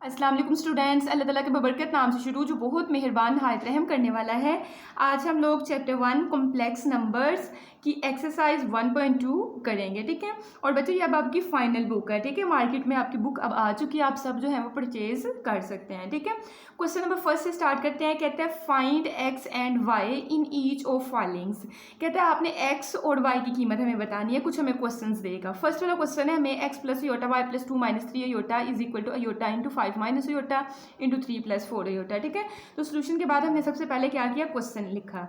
अस्सलाम वालेकुम स्टूडेंट्स, अल्लाह ताला के बबरकत नाम से शुरू जो बहुत मेहरबान हायत रहम करने वाला है। आज हम लोग चैप्टर 1 कॉम्प्लेक्स नंबर्स की एक्सरसाइज 1.2 करेंगे, ठीक है। और बच्चों ये अब आपकी फाइनल बुक है, ठीक है। मार्केट में आपकी बुक अब आ चुकी है, आप सब जो है वो परचेज कर सकते हैं, ठीक है। क्वेश्चन नंबर फर्स्ट से स्टार्ट करते हैं। कहते हैं find x and y in each of followings. कहता है आपने एक्स और वाई की कीमत हमें बतानी है, कुछ हमें क्वेश्चंस देगा। फर्स्ट वाला क्वेश्चन है हमें x plus iota y plus 2 minus 3 iota is equal to iota into 5 minus iota into 3 plus 4 iota, ठीक है। तो सोल्यूशन के बाद हमने सबसे पहले क्या किया, क्वेश्चन लिखा।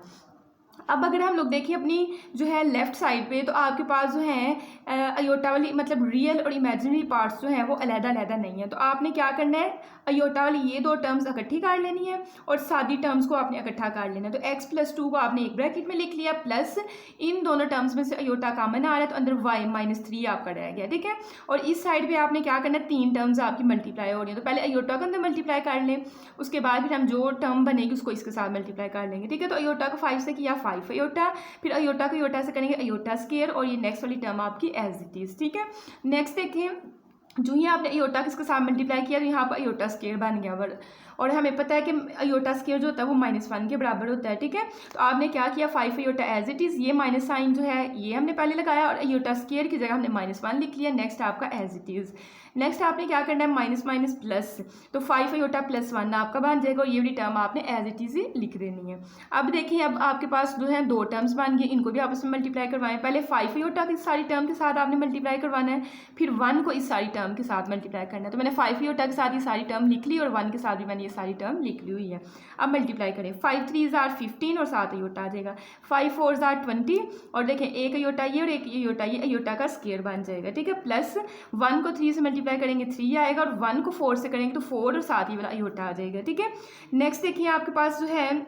अब अगर हम लोग देखिए अपनी जो है लेफ्ट साइड पे, तो आपके पास जो है अयोटा वाली मतलब रियल और इमेजिनरी पार्ट्स जो हैं वो अलग-अलग नहीं है। तो आपने क्या करना है, अयोटा वाली ये दो टर्म्स इकट्ठी कर लेनी है और सादी टर्म्स को आपने इकट्ठा कर लेना है। तो x प्लस 2 को आपने एक ब्रैकेट में लिख लिया, प्लस इन दोनों टर्म्स में से अयोटा कॉमन आ रहा है तो अंदर y माइनस 3 आपका रह गया, ठीक है। और इस साइड पे आपने क्या करना है, तीन टर्म्स आपकी मल्टीप्लाई हो रही है। तो पहले अयोटा के अंदर मल्टीप्लाई कर लें, उसके बाद फिर हम जो टर्म बनेगी उसको इसके साथ मल्टीप्लाई कर लेंगे, ठीक है। तो अयोटा को 5 से किया 5 अयोटा, फिर अयोटा को अयोटा से करेंगे अयोटा स्केयर, और ये नेक्स्ट वाली टर्म आपकी एज इट इज, ठीक है। नेक्स्ट देखें, जो ही आपने अयोटा किसके साथ मल्टीप्लाई किया तो यहाँ पर अयोटा स्केयर बन गया। और हमें पता है कि अयोटा स्केयर जो होता है वो -1 के बराबर होता है, ठीक है। तो आपने क्या किया, 5 अयोटा एज इट इज़, ये माइनस साइन जो है ये हमने पहले लगाया और अयोटा स्केयर की जगह हमने -1 लिख लिया। नेक्स्ट आपका एज इट इज़। नेक्स्ट आपने क्या करना है, माइनस माइनस प्लस, तो 5 अयोटा प्लस 1 आपका बन जाएगा और ये वाली टर्म आपने एज इट इज़ ही लिख देनी है। अब देखिए, अब आपके पास जो है दो टर्म्स बन गए, इनको भी आपस में मल्टीप्लाई करवाएं। पहले 5 अयोटा की सारी टर्म के साथ आपने मल्टीप्लाई करवाना है, फिर 1 को इस सारी टर्म के साथ मल्टीप्लाई करना है। तो मैंने 5 अयोटा के साथ ये सारी टर्म लिख ली और 1 के साथ भी मैंने ये सारी टर्म लिख ली हुई है। अब मल्टीप्लाई करें, 5 3 ज़ार 15 और 7 अयोटा आ जाएगा, 5 4 ज़ार 20 और देखें एक अयोटा ये और एक अयोटा ये, अयोटा का स्केयर बन जाएगा, ठीक है। प्लस 1 को 3 से मल्टीप्लाई करेंगे 3 आएगा और 1 को 4 से करेंगे तो 4 और 7 ही वाला अयोटा आ जाएगा, ठीक है। नेक्स्ट देखिए आपके पास जो है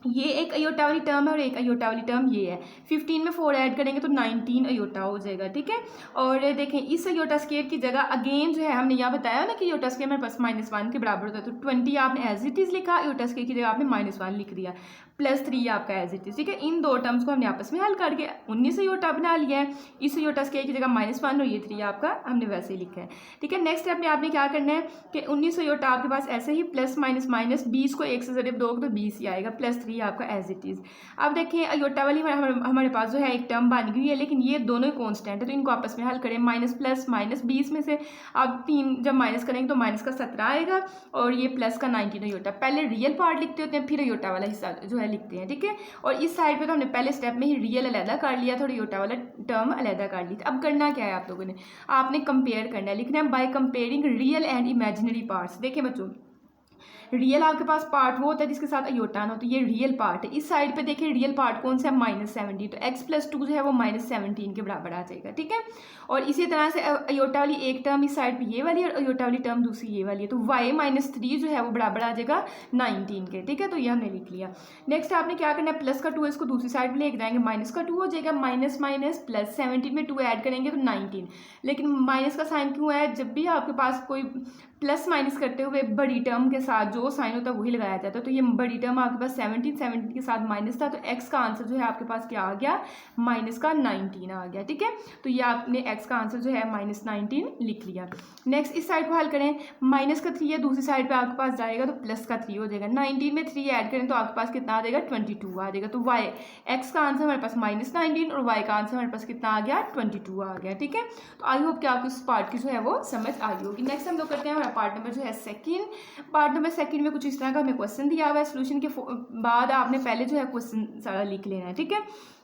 ये एक अयोटा वाली टर्म है और एक अयोटा वाली टर्म ये है। 15 में 4 ऐड करेंगे तो 19 अयोटा हो जाएगा, ठीक है। और देखें इस अयोटा स्केयर की जगह अगेन जो है हमने यहाँ बताया ना कि अयोटा स्केयर मेरे पास -1 के बराबर होता है, तो 20 आपने एज इट इज़ लिखा, अयोटा स्केयर की जगह आपने -1 लिख दिया, प्लस 3 आपका एज इट इज़, ठीक है। इन दो टर्म्स को हमने आपस में हल करके 19 अयोटा बना लिया है। इस अयोटा स्केयर की जगह -1 और ये 3 आपका हमने वैसे ही लिखा है, ठीक है। नेक्स्ट स्टेप में आपने क्या करना है कि 19 अयोटा आपके पास ऐसे ही प्लस माइनस माइनस 20 को 1 से जरिए दोगे तो 20 ही आएगा, प्लस 3 आपका एज इट इज़। अब देखिए अयोटा वाली हमारे पास जो है एक टर्म बन गई है, लेकिन ये दोनों ही कॉन्स्टेंट है, तो इनको आपस में हल करें। माइनस प्लस माइनस 20 में से आप 3 जब माइनस करेंगे तो माइनस का 17 आएगा और ये प्लस का 19 अयोटा। पहले रियल पार्ट लिखते होते हैं, फिर अयोटा वाला हिस्सा जो है लिखते हैं, ठीक है। और इस साइड पे तो हमने पहले स्टेप में ही रियल अलहदा कर लिया था और अयोटा वाला टर्म अलहदा कर ली थी। अब करना क्या है आप लोगों ने, आपने कंपेयर करना है, लिखना है by comparing real and imaginary parts. देखिए बच्चों, रियल आपके पास पार्ट वो होता है जिसके साथ अयोटा ना हो, तो ये रियल पार्ट है। इस साइड पे देखिए रियल पार्ट कौन सा है, -17, तो x प्लस 2 जो है वो -17 के बराबर आ जाएगा, ठीक है। और इसी तरह से अयोटा वाली एक टर्म इस साइड पे ये वाली और अयोटा वाली टर्म दूसरी ये वाली है, तो y -3 जो है वो बराबर आ जाएगा 19 के, ठीक है। तो ये हमने लिख लिया। नेक्स्ट आपने क्या करना है, प्लस का 2 इसको दूसरी साइड में लेके जाएंगे, माइनस का 2 हो जाएगा, माइनस माइनस प्लस 17 में 2 ऐड करेंगे तो 19। लेकिन माइनस का साइन क्यों है, जब भी आपके पास कोई प्लस माइनस करते हुए बड़ी टर्म के साथ जो साइन होता है वही लगाया जाता है। तो ये बड़ी टर्म आपके पास 17 के साथ माइनस था, तो x का आंसर जो है आपके पास क्या आ गया, माइनस का 19 आ गया, ठीक है। तो ये आपने x का आंसर जो है -19 लिख लिया। नेक्स्ट इस साइड को हल करें, माइनस का 3 है, दूसरी साइड पे आपके पास जाएगा तो प्लस का 3 हो जाएगा। 19 में 3 ऐड करें तो आपके पास कितना आ जाएगा, 22 आ जाएगा। तो x का आंसर हमारे पास -19 और y का आंसर हमारे पास कितना आ गया, 22 आ गया, ठीक है। तो आई होप कि आपको इस पार्ट की जो है वो समझ आई होगी। नेक्स्ट हम लोग करते हैं पार्ट नंबर जो है सेकंड। पार्ट नंबर सेकंड में कुछ इस तरह का हमें क्वेश्चन दिया हुआ है, सोल्यूशन के बाद आपने पहले जो है क्वेश्चन सारा लिख लेना है, ठीक है।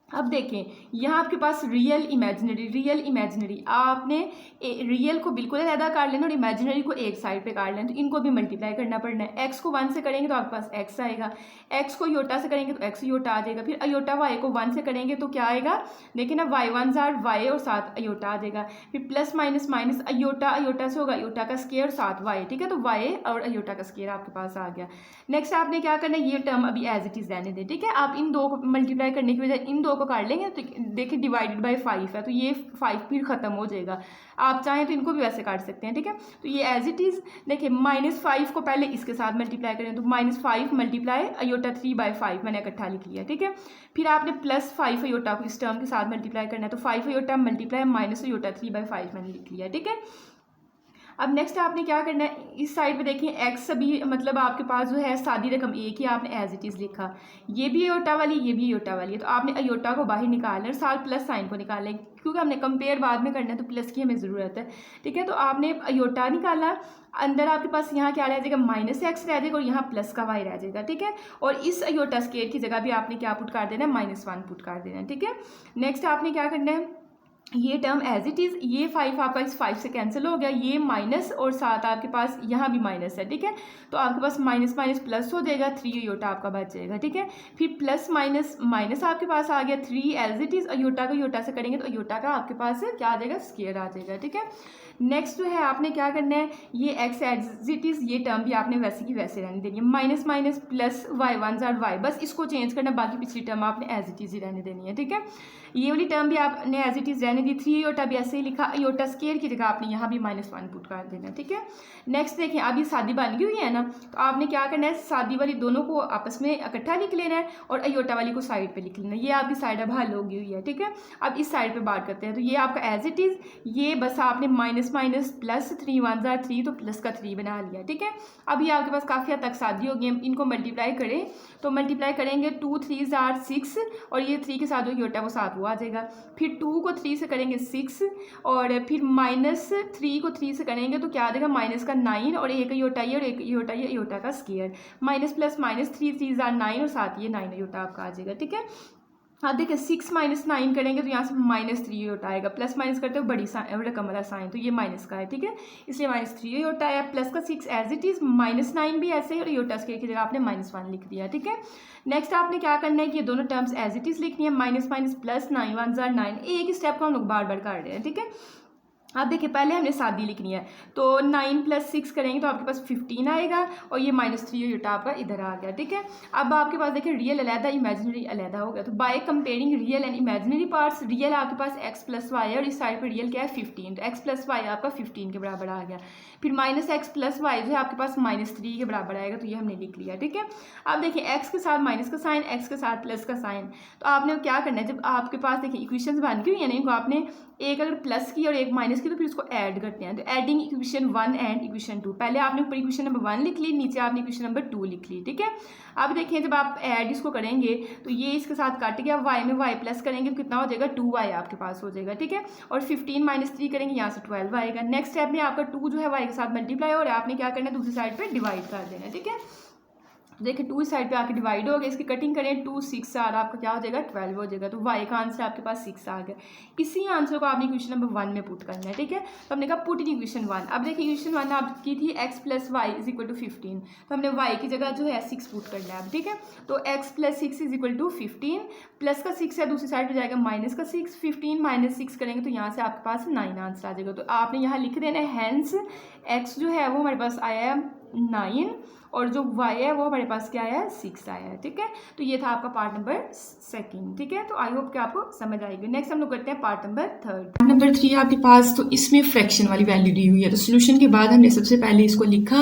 अब देखें यहाँ आपके पास रियल इमेजिनरी आपने रियल को बिल्कुल अलग कर लेना और इमेजिनरी को एक साइड पे कर लेना, तो इनको भी मल्टीप्लाई करना पड़ना है। x को 1 से करेंगे तो आपके पास x आएगा, x को योटा से करेंगे तो x योटा आ जाएगा, फिर अयोटा y को 1 से करेंगे तो क्या आएगा, देखिए ना y 1 ज़ार y और 7 अयोटा आ जाएगा, फिर प्लस माइनस माइनस अयोटा से होगा अयोटा का स्केयर 7 y, ठीक है। तो y और अयोटा का स्केयर आपके पास आ गया। नेक्स्ट आपने क्या करना है, ये टर्म अभी एज इट इज़ रहने दें, ठीक है। आप इन दो को मल्टीप्लाई करने की बजाय इन दो को कर लेंगे तो देखिए डिवाइडेड बाय 5 है, तो ये 5 फिर खत्म हो जाएगा। आप चाहें तो इनको भी वैसे काट सकते हैं, ठीक है। तो ये एज इट इज़ देखिए, -5 को पहले इसके साथ मल्टीप्लाई करें तो -5 मल्टीप्लाई अयोटा 3/5 मैंने इकट्ठा लिख लिया, ठीक है। फिर आपने +5 अयोटा को इस टर्म के साथ मल्टीप्लाई करना है, तो 5 अयोटा मल्टीप्लाई माइनस अयोटा 3/5 मैंने लिख लिया, ठीक है। अब नेक्स्ट आपने क्या करना है, इस साइड पे देखें एक्स अभी मतलब आपके पास जो है सादी रकम एक ही आपने एज इट इज़ लिखा, ये भी अयोटा वाली ये भी अयोटा वाली है, तो आपने अयोटा को बाहर निकालना है और साथ प्लस साइन को निकालें, क्योंकि हमने कंपेयर बाद में करना है तो प्लस की हमें ज़रूरत है। ठीक है, तो आपने अयोटा निकाला, अंदर आपके पास यहाँ क्या रह जाएगा माइनस एक्स रह जाएगा और यहाँ प्लस का वाई रह जाएगा। ठीक है, और इस अयोटा स्क्वायर की जगह भी आपने क्या पुट कर देना है, -1 पुट कर देना है। ठीक है, नेक्स्ट आपने क्या करना है, ये टर्म एज इट इज़, ये 5 आपका इस 5 से कैंसिल हो गया, ये माइनस और साथ आपके पास यहाँ भी माइनस है। ठीक है, तो आपके पास माइनस माइनस प्लस हो जाएगा, 3 अयोटा आपका बच जाएगा। ठीक है, फिर प्लस माइनस माइनस आपके पास आ गया, 3 एज इट इज़, अयोटा को अयोटा से करेंगे तो अयोटा का आपके पास क्या आ जाएगा, स्क्वायर आ जाएगा। ठीक है, नेक्स्ट जो है आपने क्या करना है, ये एक्स एज इट इज़, ये टर्म भी आपने वैसे की वैसे रहने देनी है, माइनस माइनस प्लस वाई 1 ज़ार वाई, बस इसको चेंज करना, बाकी पिछली टर्म आपने एज इट इज़ ही रहने देनी है। ठीक है, ये वाली टर्म भी आपने एज इट इज़ रहने दी, 3 अयोटा भी ऐसे ही लिखा, अयोटा स्क्वायर की जगह आपने यहाँ भी -1 पुट कर देना। ठीक है, नेक्स्ट देखें, अब ये सादी बन गई हुई है ना, तो आपने क्या करना है, सादी वाली दोनों को आपस में इकट्ठा लिख लेना है और अयोटा वाली को साइड पे लिख लेना है, ये आपकी साइड अब हल होगी हुई है। ठीक है, अब इस साइड पे बात करते हैं, तो ये आपका एज इट इज़, ये बस आपने माइनस माइनस प्लस 3 1 ज़ार 3, तो प्लस का 3 बना लिया। ठीक है, अब ये आपके पास काफ़ी हद तक सादी होगी, हम इनको मल्टीप्लाई करें तो मल्टीप्लाई करेंगे 2 3 ज़ार 6 और ये 3 के साथ जो अयोटा वो साथ वो आ जाएगा, फिर 2 को 3 से करेंगे 6 और फिर -3 को 3 से करेंगे तो क्या आ जाएगा, माइनस का 9 और एक अयोटा ये और एक अयोटा ये, अयोटा का स्क्वायर, माइनस प्लस माइनस 3 3 ज़ार 9 और साथ ये 9 अयोटा आपका आ जाएगा। ठीक है, हाँ देखिए 6 - 9 करेंगे तो यहाँ से -3 अयोटा आएगा, प्लस माइनस करते हो बड़ी रकम वाला साइन, तो ये माइनस का है। ठीक है, इसलिए -3 अयोटा आया, प्लस का 6 एज इट इज़, -9 भी ऐसे ही और अयोटा स्क्वायर की जगह आपने -1 लिख दिया। ठीक है, नेक्स्ट आपने क्या करना है कि ये दोनों टर्म्स एज इट इज़ लिखनी है, माइनस माइनस प्लस 9 1 ज़ार 9, एक ही स्टेप को हम लोग बार बार कर रहे हैं। ठीक है, अब देखिए पहले हमने सादी लिखनी है, तो 9 + 6 करेंगे तो आपके पास 15 आएगा और ये -3 अयोटा आपका इधर आ गया। ठीक है, अब आपके पास देखिए रियल अलहदा इमेजिनरी अलहदा हो गया, तो bye comparing real and imaginary parts, real आपके पास x + y है और इस साइड पर रियल क्या है 15, तो x + y आपका 15 के बराबर आ गया, फिर -x + y जो है आपके पास -3 के बराबर आएगा, तो ये हमने लिख लिया। ठीक है, अब देखिए x के साथ माइनस का साइन, x के साथ प्लस का साइन, तो आपने क्या करना है, जब आपके पास देखिए इक्वेशंस बन गई हुई है ना, इनको आपने एक अगर प्लस की और एक माइनस की तो फिर उसको ऐड करते हैं, तो एडिंग इक्वेशन 1 एंड इक्वेशन 2, पहले आपने ऊपर इक्वेशन नंबर 1 लिख ली, नीचे आपने इक्वेशन नंबर 2 लिख ली। ठीक है, अब देखें जब आप ऐड इसको करेंगे तो ये इसके साथ कट गया, y में y प्लस करेंगे तो कितना हो जाएगा, 2y आपके पास हो जाएगा। ठीक है, और 15 - 3 करेंगे यहाँ से 12 आएगा। नेक्स्ट स्टेप में आपका 2 जो है y के साथ मल्टीप्लाई और आपने क्या करना है, दूसरी साइड पर डिवाइड कर देना है। ठीक है, देखिए 2 साइड पे आके डिवाइड हो गया, इसकी कटिंग करें 2 6 और आपका क्या हो जाएगा 12 हो जाएगा, तो y का आंसर आपके पास 6 आ गया। इसी आंसर को आपने इक्वेशन नंबर 1 में पुट करना है। ठीक है, तो हमने कहा पुट इन इक्वेशन 1। अब देखिए इक्वेशन 1 आपकी थी x + y = 15, तो हमने y की जगह जो है 6 पुट करना है अब। ठीक है, तो x + 6 = 15, प्लस का 6 है दूसरी साइड पर जाएगा माइनस का 6, 15 - 6 करेंगे तो यहाँ से आपके पास 9 आंसर आ जाएगा, तो आपने यहाँ लिख देना है हैंस x जो है वो हमारे पास आया है 9 और जो y है वो हमारे पास क्या आया है 6 आया है। ठीक है, तो ये था आपका पार्ट नंबर 2। ठीक है, तो आई होप कि आपको समझ आएगी। नेक्स्ट हम लोग करते हैं पार्ट नंबर 3। पार्ट नंबर 3 आपके पास, तो इसमें फ्रैक्शन वाली वैल्यू दी हुई है, तो सोल्यूशन के बाद हमने सबसे पहले इसको लिखा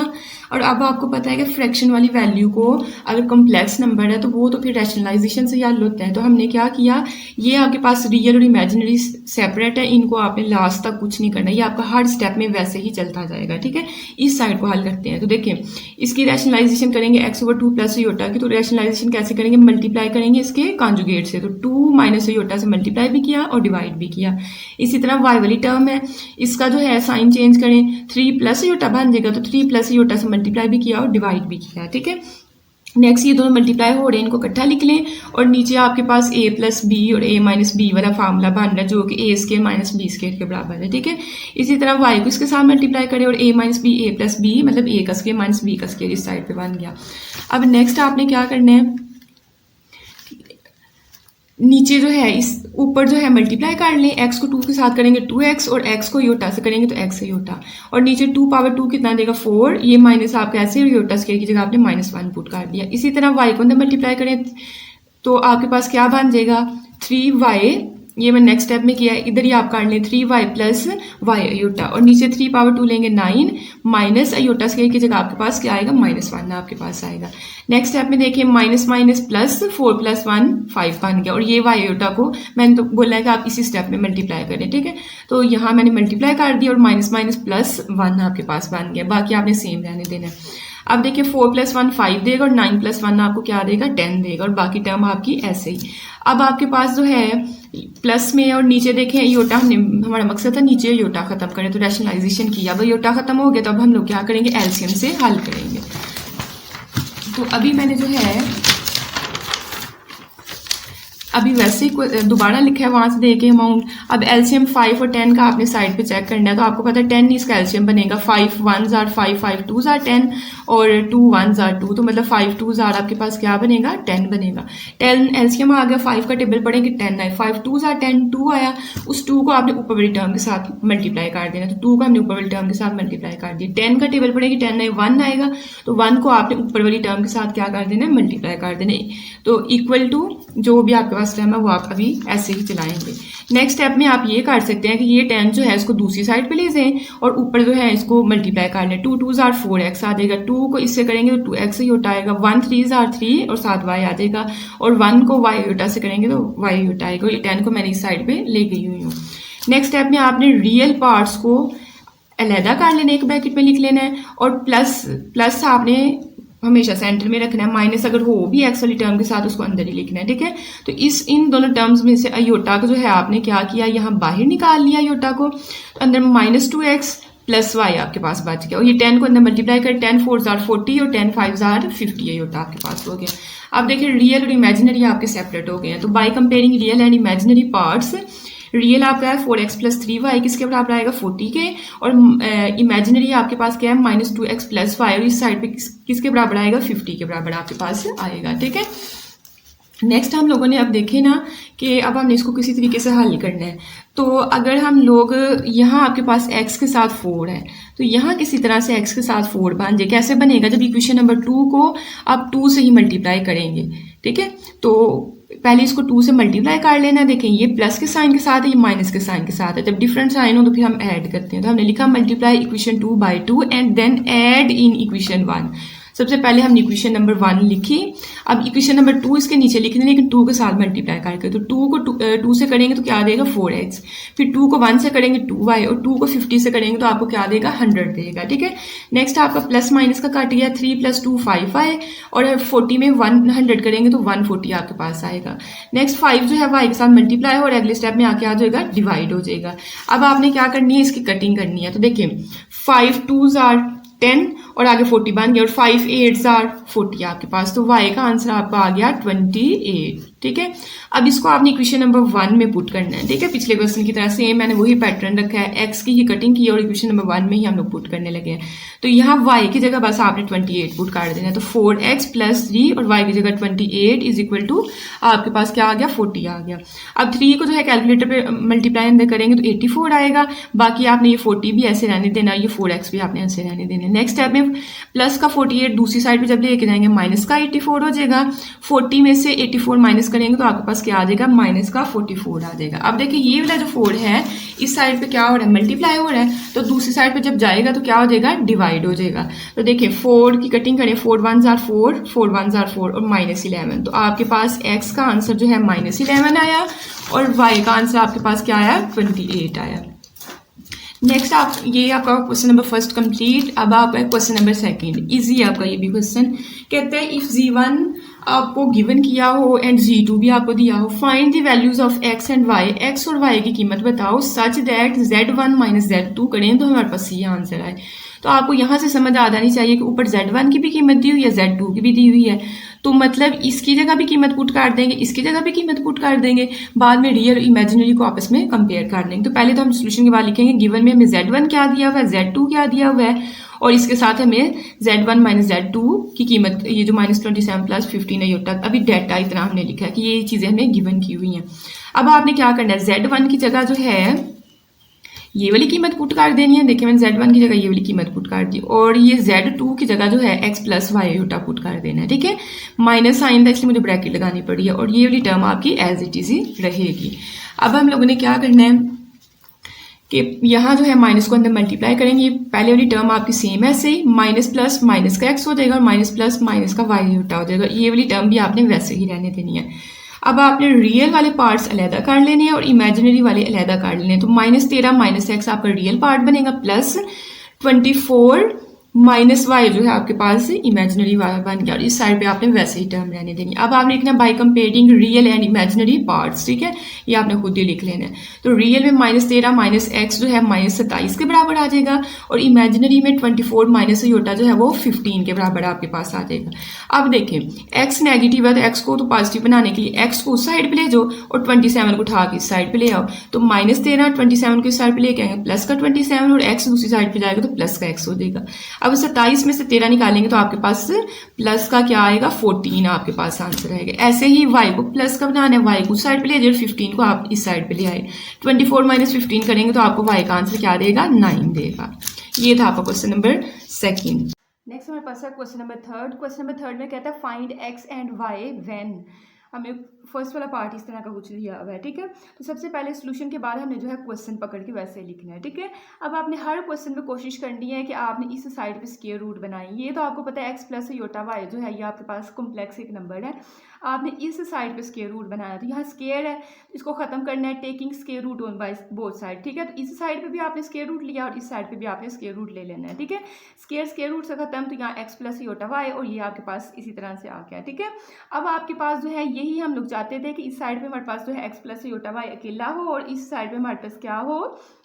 और अब आपको पता है कि फ्रैक्शन वाली वैल्यू को अगर कॉम्प्लेक्स नंबर है तो वो तो फिर रैशनलाइजेशन से हल होता है, तो हमने क्या किया, ये आपके पास रियल और इमेजिनरी सेपरेट है, इनको आपने लास्ट तक कुछ नहीं करना, ये आपका हर स्टेप में वैसे ही चलता जाएगा। ठीक है, इस साइड को हल करते हैं, तो देखिए इसकी रैशनलाइजेशन करेंगे x/2 + अयोटा की, तो रैशनलाइजेशन कैसे करेंगे, मल्टीप्लाई करेंगे इसके कॉन्जुगेट से, तो 2 - अयोटा से मल्टीप्लाई भी किया और डिवाइड भी किया। इसी तरह y वाली टर्म है, इसका जो है साइन चेंज करें, 3 + अयोटा बन जाएगा, तो 3 + अयोटा से मल्टीप्लाई भी किया और डिवाइड भी किया। ठीक है, नेक्स्ट ये दोनों मल्टीप्लाई हो रहे हैं, इनको इकट्ठा लिख लें और नीचे आपके पास a + b और a - b वाला फार्मूला बन रहा है जो कि a² - b² के बराबर है। ठीक है, इसी तरह y को इसके साथ मल्टीप्लाई करें और a - b a + b मतलब a² - b² इस साइड पे बन गया। अब नेक्स्ट आपने क्या करना है, नीचे जो है इस ऊपर जो है मल्टीप्लाई कर लें, x को 2 के साथ करेंगे 2x और x को अयोटा से करेंगे तो x अयोटा, और नीचे 2 कितना देगा 4, ये माइनस आपका ऐसे और अयोटा स्क्वायर की जगह आपने -1 पुट कर दिया। इसी तरह y को अंदर मल्टीप्लाई करें तो आपके पास क्या बन जाएगा 3y ये मैं नेक्स्ट स्टेप में किया है। इधर ही आप काट लें 3y प्लस वाई अयोटा और नीचे 3 पावर 2 लेंगे 9 माइनस अयोटा स्क्वायर की जगह आपके पास क्या आएगा -1 आपके पास आएगा। नेक्स्ट स्टेप में देखिए माइनस माइनस प्लस 4 + 1 5 बन गया और ये वाई अयोटा को मैंने तो बोला है कि आप इसी स्टेप में मल्टीप्लाई करें, ठीक है। तो यहाँ मैंने मल्टीप्लाई कर दिया और माइनस माइनस प्लस 1 आपके पास बन गया, बाकी आपने सेम रहने देना है। अब देखिए 4 + 1 5 देगा और 9 + 1 आपको क्या देगा 10 देगा और बाकी टर्म आपकी ऐसे ही। अब आपके पास जो है प्लस में और नीचे देखें योटा, हमने हमारा मकसद था नीचे योटा खत्म करें तो रैशनलाइजेशन किया। अब योटा खत्म हो गया तो अब हम लोग क्या करेंगे एलसीएम से हल करेंगे। तो अभी मैंने जो है अभी वैसे ही दोबारा लिखा है वहाँ से दे के अमाउंट। अब एलसीएम 5 और 10 का आपने साइड पे चेक करना है तो आपको पता है 10 इसका एलसीएम बनेगा 5 1s are 5 5 2s are 10 और 2 1s are 2, तो मतलब 5 2s are आपके पास क्या बनेगा 10 बनेगा। 10 एलसीएम आ गया, 5 का टेबल पढ़ेंगे 10 आए, 5 2s are 10 2 आया, उस 2 को आपने ऊपर वाली टर्म के साथ मल्टीप्लाई कर देना, तो 2 को हमने ऊपर वाली टर्म के साथ मल्टीप्लाई कर दिया। 10 का टेबल पढ़ेंगे 10 आए 1 आएगा, तो 1 को आपने ऊपर वाली टर्म के साथ क्या कर देना है मल्टीप्लाई कर देना, तो इक्वल टू जो भी आपके पास टर्म है वो आप अभी ऐसे ही चलाएंगे। नेक्स्ट स्टेप में आप ये कर सकते हैं कि ये 10 जो है इसको दूसरी साइड पे ले जाएं और ऊपर जो है इसको मल्टीप्लाई कर लें। 2 2s are 4x आ जाएगा, 2 को इससे करेंगे तो 2x ही होता आएगा, 1 3s are 3 और 7y आ जाएगा और 1 को y होटा से करेंगे तो y होटा आएगा। ये 10 को मैंने इस साइड पे ले गई हुई हूँ। नेक्स्ट स्टेप में आपने रियल पार्ट्स को अलहदा कर लेना, एक ब्रैकेट में लिख लेना है और प्लस आपने हमेशा सेंटर में रखना है, माइनस अगर हो भी एक्स वाली टर्म के साथ उसको अंदर ही लिखना है, ठीक है। तो इन दोनों टर्म्स में से अयोटा को जो है आपने क्या किया यहाँ बाहर निकाल लिया अयोटा को, तो अंदर -2x + y आपके पास बच गया और ये 10 को अंदर मल्टीप्लाई कर 10 4s are 40 और 10 5s are 50 अयोटा आपके पास हो गया। अब देखिए रियल और इमेजिनरी आपके सेपरेट हो गए हैं, तो bye comparing real and imaginary parts, real आपका है 4x + 3y किसके बराबर आएगा 40 के, और इमेजिनरी आपके पास क्या है -2x + y और इस साइड पे किसके बराबर आएगा 50 के बराबर आपके पास आएगा, ठीक है। नेक्स्ट हम लोगों ने अब देखे ना कि अब हमने इसको किसी तरीके से हल करना है। तो अगर हम लोग यहाँ आपके पास x के साथ 4 है तो यहाँ किसी तरह से x के साथ 4 बन जाए, कैसे बनेगा जब इक्वेशन नंबर 2 को आप 2 से ही मल्टीप्लाई करेंगे, ठीक है। तो पहले इसको 2 से मल्टीप्लाई कर लेना, देखें ये प्लस के साइन के साथ है, ये माइनस के साइन के साथ है, जब डिफरेंट साइन हो तो फिर हम ऐड करते हैं। तो हमने लिखा multiply equation 2 by 2 and then add in equation 1। सबसे पहले हमने इक्वेशन नंबर 1 लिखी, अब इक्वेशन नंबर 2 इसके नीचे लिखने लेकिन 2 के साथ मल्टीप्लाई करके, तो 2 को 2 से करेंगे तो क्या देगा 4x, फिर 2 को 1 से करेंगे 2y और 2 को 50 से करेंगे तो आपको क्या देगा 100 देगा, ठीक है। नेक्स्ट आपका प्लस माइनस का काट गया, 3 + 2 5 आए और 40 में 100 करेंगे तो 140 आपके पास आएगा। नेक्स्ट 5 जो है y के साथ मल्टीप्लाई हो और अगले स्टेप में आके आ जाएगा डिवाइड हो जाएगा। अब आपने क्या करनी है इसकी कटिंग करनी है, तो देखिए 5 2s are 10 और आगे 40 बन गया और 5 8s are 40 आपके पास, तो y का आंसर आपका आ गया 28, ठीक है। अब इसको आपने इक्वेशन नंबर 1 में पुट करना है, ठीक है। पिछले क्वेश्चन की तरह सेम मैंने वही पैटर्न रखा है, x की ही कटिंग की और इक्वेशन नंबर 1 में ही हम लोग पुट करने लगे हैं। तो यहाँ y की जगह बस आपने 28 पुट कर देना है, तो 4x + 3 और y की जगह 28 इज इक्वल टू आपके पास क्या आ गया 40 आ गया। अब 3 को जो है कैलकुलेटर पे मल्टीप्लाई अंदर करेंगे तो 84 आएगा, बाकी आपने ये 40 भी ऐसे रहने देना, ये 4x भी आपने ऐसे रहने देना। नेक्स्ट स्टेप में प्लस का 48 दूसरी साइड पे जब लेके जाएंगे माइनस का 84 हो जाएगा, 40 में से 84 माइनस करेंगे तो आपके पास क्या आ जाएगा माइनस का 44 आ जाएगा। अब देखिए ये वाला जो 4 है इस साइड पे क्या हो रहा है मल्टीप्लाई हो रहा है, तो दूसरी साइड पे जब जाएगा तो क्या हो जाएगा डिवाइड हो जाएगा। तो देखिए 4 की कटिंग करें, 4 1s are 4 4 1s are 4 और -11, तो आपके पास x का आंसर जो है -11 आया और y का आंसर आपके पास क्या आया 28 आया। नेक्स्ट आप ये आपका क्वेश्चन नंबर 1 कंप्लीट। अब आपका क्वेश्चन नंबर 2 इजी आपका ये भी क्वेश्चन, कहते हैं इफ g1 आपको गिवन किया हो एंड g2 भी आपको दिया हो, find the values of x and y, x और y की कीमत बताओ सच दैट z1 - z2 करें तो हमारे पास ये आंसर आए। तो आपको यहाँ से समझ आ जानी चाहिए कि ऊपर z1 की भी कीमत दी हुई है, z2 की भी दी हुई है, तो मतलब इसकी जगह भी कीमत पुट कर देंगे, इसकी जगह भी कीमत पुट कर देंगे, बाद में रियल इमेजिनरी को आपस में कंपेयर कर देंगे। तो पहले तो हम सोल्यूशन के बाद लिखेंगे गिवन में हमें z1 क्या दिया हुआ है, z2 क्या दिया हुआ है और इसके साथ हमें z1 - z2 की कीमत ये जो -27 + 15 है तक अभी डेटा इतना हमने लिखा है कि ये चीज़ें हमें गिवन की हुई हैं। अब आपने क्या करना है, z1 की जगह जो है ये वाली कीमत पुट कर देनी है। देखिए मैंने Z1 की जगह ये वाली कीमत पुट कर दी और ये Z2 की जगह जो है x plus y iota put कर देना है। ठीक है, माइनस साइन था इसलिए मुझे ब्रैकेट लगानी पड़ी है और ये वाली टर्म आपकी एज इट इज ही रहेगी। अब हम लोगों ने क्या करना है कि यहाँ जो है माइनस को अंदर मल्टीप्लाई करेंगे। पहले वाली टर्म आपकी सेम है, ऐसे ही माइनस प्लस माइनस का x हो जाएगा और माइनस प्लस माइनस का y आयोटा हो जाएगा। ये वाली टर्म भी आपने वैसे ही रहने देनी है। अब आपने रियल वाले पार्ट्स अलहदा कर लेने हैं और इमेजिनरी वाले अलहदा कर लेने हैं। तो -13 माइनस एक्स आपका रियल पार्ट बनेगा प्लस 24 माइनस वाई जो है आपके पास इमेजिनरी वाला बन गया और इस साइड पे आपने वैसे ही टर्म रहने देनी। अब आपने लिखना bye comparing real and imaginary parts. ठीक है, ये आपने खुद ही लिख लेना है। तो रियल में -13 माइनस एक्स जो है -27 के बराबर आ जाएगा और इमेजिनरी में 24 माइनस योटा जो है वो 15 के बराबर आपके पास आ जाएगा। अब देखें एक्स नेगेटिव है तो एक्स को तो पॉजिटिव बनाने के लिए एक्स को उस साइड पे ले जाओ और 27 को उठा के इस साइड पे ले आओ। तो -13 27 को इस साइड पे लेके आएंगे प्लस का 27 और एक्स दूसरी साइड पे जाएगा तो प्लस का एक्स हो जाएगा। अब 27 में से 13 निकालेंगे तो आपके पास प्लस का क्या आएगा 14 आपके पास आंसर आएगा। ऐसे ही y को प्लस का बनाना है, y को उस साइड पे ले जाए 15 को आप इस साइड पे ले आए। 24 माइनस 15 करेंगे तो आपको y का आंसर क्या देगा 9 देगा। ये था आपका क्वेश्चन नंबर सेकंड। नेक्स्ट हमारे पास है question number third. Question number third में कहता है find x and y when. हमें फर्स्ट वाला पार्ट इस तरह का कुछ दिया हुआ है। ठीक है, तो सबसे पहले सोल्यूशन के बाद हमने जो है क्वेश्चन पकड़ के वैसे लिखना है। ठीक है, अब आपने हर क्वेश्चन में कोशिश करनी है कि आपने इस साइड पे स्क्वायर रूट बनाई। ये तो आपको पता है x प्लस योटा y जो है ये आपके पास कॉम्प्लेक्स एक नंबर है, आपने इस साइड पे स्क्वायर रूट बनाया। तो यहाँ स्क्वायर है, इसको खत्म करना है taking square root on by both side. ठीक है, तो इस साइड पे भी आपने स्क्वायर रूट लिया और इस साइड पे भी आपने स्क्वायर रूट ले लेना है। ठीक है, स्क्वायर रूट से खत्म, तो यहाँ x प्लस योटा y और ये आपके पास इसी तरह से आ गया। ठीक है, अब आपके पास जो है यही हम लोग चाहते थे कि इस साइड पे हमारे पास जो है x प्लस योटा y अकेला हो और इस साइड पे हमारे पास क्या हो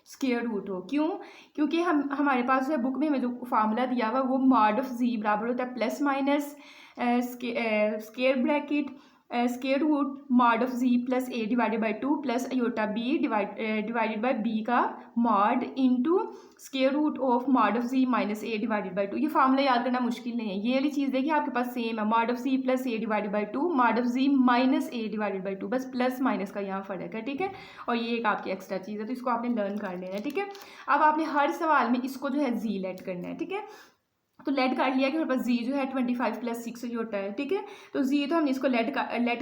स्क्वायर रूट हो। क्यों? क्योंकि हमारे पास जो है बुक में हमें जो फार्मूला दिया हुआ वो मॉड ऑफ z बराबर होता है plus minus square bracket square root mod of z plus a divided by 2 plus iota b divided by b का mod into square root of mod of z minus a divided by 2। ये formula याद करना मुश्किल नहीं है। ये वाली चीज़ देखिए आपके पास सेम है, mod of z plus a divided by 2 mod of z minus a divided by 2, बस प्लस माइनस का यहाँ फर्क है। ठीक है, और ये एक आपकी एक्स्ट्रा चीज़ है तो इसको आपने लर्न कर लेना है। ठीक है, अब आपने हर सवाल में इसको जो है z लेट करना है। ठीक है, तो लेट कर लिया कि हमारे पास z जो है 25 प्लस 6 जो होता है। ठीक है, तो z तो हमने इसको लेट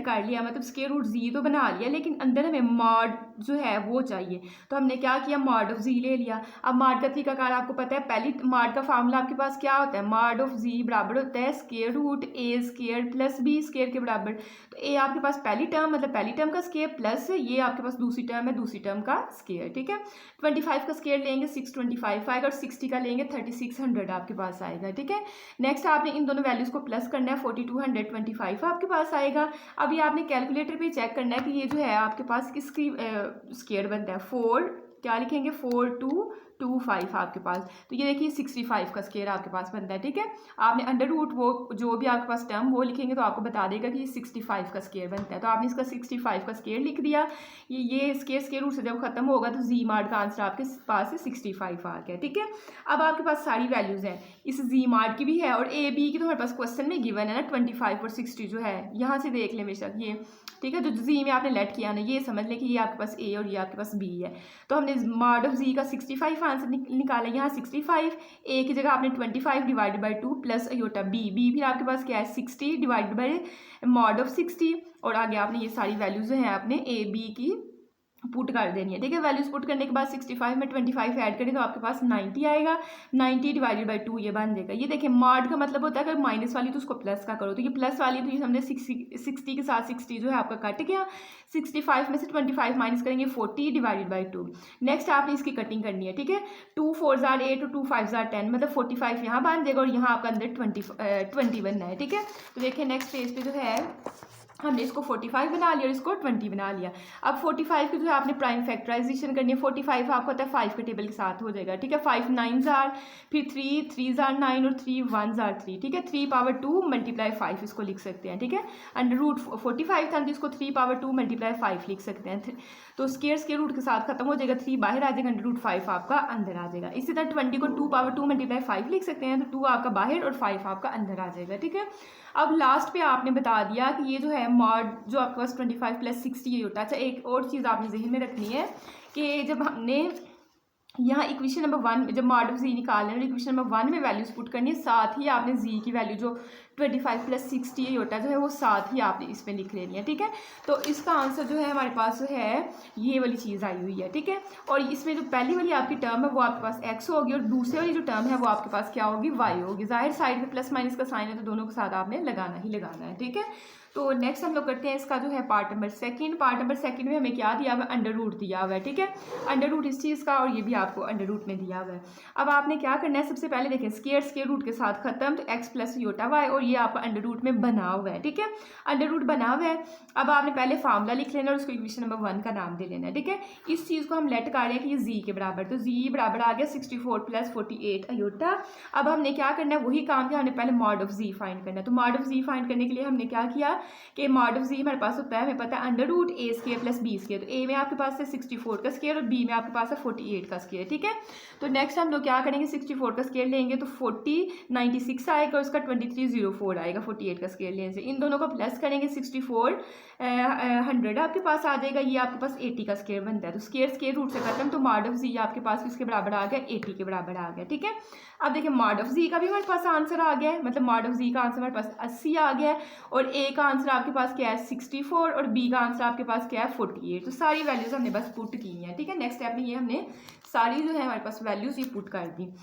कर लिया, मतलब स्क्वायर रूट z तो बना लिया, लेकिन अंदर हमें मॉड जो है वो चाहिए। तो हमने क्या किया मॉड ऑफ z ले लिया। अब मॉड का तरीकाकार आपको पता है, पहली मॉड का फार्मूला आपके पास क्या होता है, मॉड ऑफ z बराबर होता है square root a square plus b square के बराबर। तो a आपके पास पहली टर्म मतलब पहली टर्म का स्क्वायर प्लस ये आपके पास दूसरी टर्म है दूसरी टर्म का स्क्वायर। ठीक है, 25 का स्क्वायर लेंगे 625 आएगा और 60 का लेंगे 3600 आपके पास आएगा। ठीक है, नेक्स्ट आपने इन दोनों वैल्यूज को प्लस करना है 4225 आपके पास आएगा। अब ये आपने कैलकुलेटर पे चेक करना है कि ये जो है आपके पास किसकी स्क्वायर बनता है 4 क्या लिखेंगे 4225 आपके पास। तो ये देखिए 65 का स्क्वायर आपके पास बनता है। ठीक है, आपने अंडर रूट वो जो भी आपके पास टर्म वो लिखेंगे तो आपको बता देगा कि 65 का स्क्वायर बनता है। तो आपने इसका 65 का स्क्वायर लिख दिया। ये स्क्वायर रूट से जब खत्म होगा तो जी मार्ट का आंसर आपके पास 65 आ गया। ठीक है, अब आपके पास सारी वैल्यूज हैं, इस जी मार्ट की भी है और ए बी की तो हमारे पास क्वेश्चन में गिवन है ना 25 और 60 जो है यहाँ से देख लें बेशक ये। ठीक है, जो जी में आपने लेट किया ना ये समझ लें कि ये आपके पास ए और ये आपके पास बी है। तो हमने मॉड ऑफ जी का 65 आंसर निकाला, यहाँ 65 ए की जगह आपने 25 divided by 2 plus iota b फिर आपके पास क्या है 60 डिवाइडेड बाई मॉड ऑफ 60 और आगे आपने ये सारी वैल्यूज जो है आपने ए बी की पुट कर देनी है। ठीक है, वैल्यूज पुट करने के बाद 65 में 25 ऐड करें तो आपके पास 90 आएगा। 90 डिवाइडेड बाई 2 ये बन जाएगा। ये देखिए मॉड का मतलब होता है अगर माइनस वाली तो उसको प्लस का करो, तो ये प्लस वाली तो ये हमने 60 के साथ 60 जो है आपका कट गया। 65 में से 25 माइनस करेंगे 40 डिवाइडेड बाई 2। नेक्स्ट आपने इसकी कटिंग करनी है। ठीक है, 2 4 8 और 2 5 10 मतलब 45 यहाँ बन जाएगा और यहाँ आपका अंदर 20 बनना है। ठीक है, तो देखिए नेक्स्ट पेज पे जो है हमने इसको 45 बना लिया और इसको 20 बना लिया। अब 45 की जो है आपने प्राइम फैक्टराइजेशन करनी है। 45 आपको होता है 5 के टेबल के साथ हो जाएगा। ठीक है, 5 9 जार फिर 3 जार 9 और 3 1 जार 3। ठीक है, 3 पावर 2 मल्टीप्लाई 5 इसको लिख सकते हैं। ठीक है, अंडर रूट 45 था तो इसको 3 पावर 2 मल्टीप्लाई 5 लिख सकते हैं। तो स्क्वायर रूट के साथ खत्म हो जाएगा, 3 बाहर आ जाएगा, अंडर रूट 5 आपका अंदर आ जाएगा। इसी तरह 20 को 2 पावर 2 मल्टीप्लाई 5 लिख सकते हैं, तो 2 आपका बाहर और 5 आपका अंदर आ जाएगा। ठीक है, अब लास्ट पे आपने बता दिया कि ये जो है मॉड जो आपके पास 25 प्लस 60 ये होता है। अच्छा एक और चीज़ आपने जहन में रखनी है कि जब हमने यहाँ इक्वेशन नंबर 1 जब मॉड ऑफ जी निकालना है, इक्वेशन नंबर 1 में वैल्यूज पुट करनी है, साथ ही आपने जी की वैल्यू जो 25 + 60 होता है जो है वो साथ ही आपने इसमें लिख लेनी है, ठीक है। तो इसका आंसर जो है हमारे पास जो है ये वाली चीज़ आई हुई है, ठीक है। और इसमें जो पहली वाली आपकी टर्म है वो आपके पास एक्स होगी, और दूसरी वाली जो टर्म है वो आपके पास क्या होगी, वाई होगी। जाहिर साइड में प्लस माइनस का साइन है तो दोनों के साथ आपने लगाना ही लगाना है, ठीक है। तो नेक्स्ट हम लोग करते हैं इसका जो है पार्ट नंबर सेकंड में हमें क्या दिया हुआ है, अंडर रूट दिया हुआ है, ठीक है। अंडर रूट इस चीज़ का, और ये भी आपको अंडर रूट में दिया हुआ है। अब आपने क्या करना है, सबसे पहले देखें स्क्वायर रूट के साथ खत्म, तो एक्स प्लस योटा वाई, और ये आपका अंडर रूट में बना हुआ है, ठीक है। अंडर रूट बना हुआ है। अब आपने पहले फार्मूला लिख लेना और उसको इक्वेशन नंबर 1 का नाम दे लेना है, ठीक है। इस चीज़ को हम लेट कर रहे हैं कि ये जी के बराबर, तो जी बराबर आ गया 64 + 48 अयोटा। अब हमने क्या करना है, वही काम किया, हमने पहले मॉड ऑफ जी फाइंड करना है। तो मॉड ऑफ जी फाइंड करने के लिए हमने क्या किया कि मॉड ऑफ जी हमारे पास होता है, हमें पता है अंडर रूट ए स्क्वायर प्लस बी स्क्वायर। तो ए में आपके पास है 64 का स्क्वायर और बी में आपके पास है 48 का स्क्वायर, ठीक है। तो नेक्स्ट हम लोग क्या करेंगे, 64 का स्क्वायर लेंगे तो 96 आएगा, और उसका 2304 आएगा 48 का स्क्वायर लेने से। इन दोनों को प्लस करेंगे, 64 100 आपके पास आ जाएगा, ये आपके पास 80 का स्क्वायर बनता है। तो स्क्वायर रूट से खत्म, तो मॉड ऑफ जी आपके पास किसके बराबर आ गया, 80 के बराबर आ गया, ठीक है। अब देखिए मॉड ऑफ जी का भी हमारे पास आंसर आ गया है, मतलब मॉड ऑफ जी का आंसर हमारे पास 80 आ गया है, और ए का आंसर आपके पास क्या है 64, और बी का आंसर आपके पास क्या है 48। तो सारी वैल्यूज हमने बस पुट की हैं, ठीक है। नेक्स्ट स्टेप में ये हमने सारी जो है हमारे पास वैल्यूज ये पुट कर दी।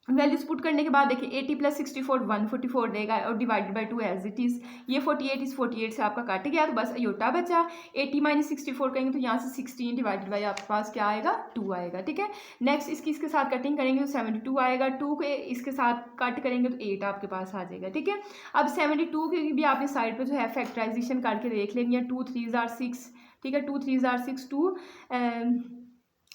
वैल्यूज पुट करने के बाद देखिए 80 + 64 144 देगा, और divided by 2 as it is. ये 48 इस 48 से आपका कट गया, तो बस अयोटा बचा। 80 - 64 करेंगे तो यहाँ से 16 डिवाइडेड बाय आपके पास क्या आएगा, 2 आएगा, ठीक है। नेक्स्ट इसके साथ कटिंग करेंगे तो 72 आएगा, 2 के इसके साथ कट करेंगे तो 8 आपके पास आ जाएगा, ठीक है। अब 72 की भी आपने साइड पर जो है फैक्टराइजेशन करके देख लेनी है। 2 3 * 6, ठीक है। 2 3 * 6, 2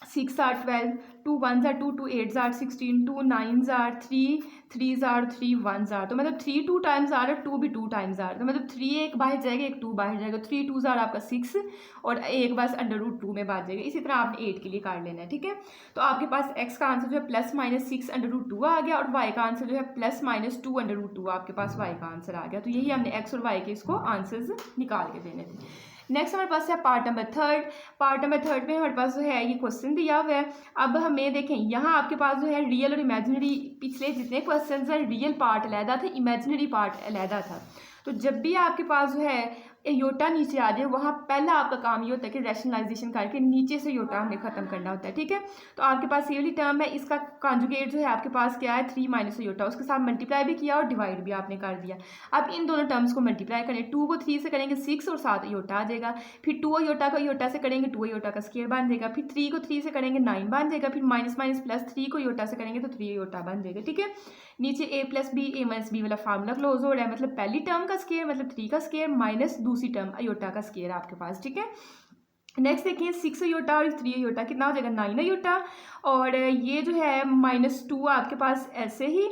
6 are 12, 2 1s are 2, 2 8s are 16, 2 9s are 3, 3s are 3, 1s are, तो मतलब 3 2 times are, 2 भी 2 times are, तो मतलब 3 एक बाहर जाएगा, एक 2 बाहर जाएगा, 3 2s are आपका 6, और एक बस अंडर रूट 2 में बाहर जाएगा। इसी तरह आपने 8 के लिए काट लेना है, ठीक है। तो आपके पास x का आंसर जो है +-6 अंडर रूट 2 आ गया, और y का आंसर जो है +-2 अंडर रूट 2 आपके पास y का आंसर आ गया। तो यही हमने x और y के इसको आंसर्स निकाल के देने थे। नेक्स्ट हमारे पास है पार्ट नंबर 3 में हमारे पास जो है ये क्वेश्चन दिया हुआ है। अब हमें देखें यहाँ आपके पास जो है रियल और इमेजिनरी, पिछले जितने क्वेश्चन हैं रियल पार्ट अलहदा थे, इमेजिनरी पार्ट अलहदा था। तो जब भी आपके पास जो है योटा नीचे आ जाए, वहाँ पहला आपका काम ये होता है कि रैशनलाइजेशन करके नीचे से योटा हमें खत्म करना होता है, ठीक है। तो आपके पास ये वाली टर्म है, इसका कॉन्जुगेट जो है आपके पास क्या है 3 - योटा, उसके साथ मल्टीप्लाई भी किया और डिवाइड भी आपने कर दिया। अब इन दोनों टर्म्स को मल्टीप्लाई करें, 2 को 3 से करेंगे 6 और 7 योटा आ जाएगा, फिर 2 योटा को योटा से करेंगे 2 योटा का स्क्वायर बन जाएगा, फिर 3 को 3 से करेंगे 9 बन जाएगा, फिर -+3 को योटा से करेंगे तो 3 योटा बन जाएगा, ठीक है। नीचे a + b a - b वाला फार्मूला क्लोज हो रहा है, मतलब पहली टर्म का स्क्वायर मतलब 3 का स्क्वायर माइनस दूसरी टर्म अयोटा का स्क्वायर आपके पास, ठीक है। नेक्स्ट देखिए 6 अयोटा और 3 अयोटा कितना हो जाएगा 9 अयोटा, और ये जो है -2 आपके पास ऐसे ही,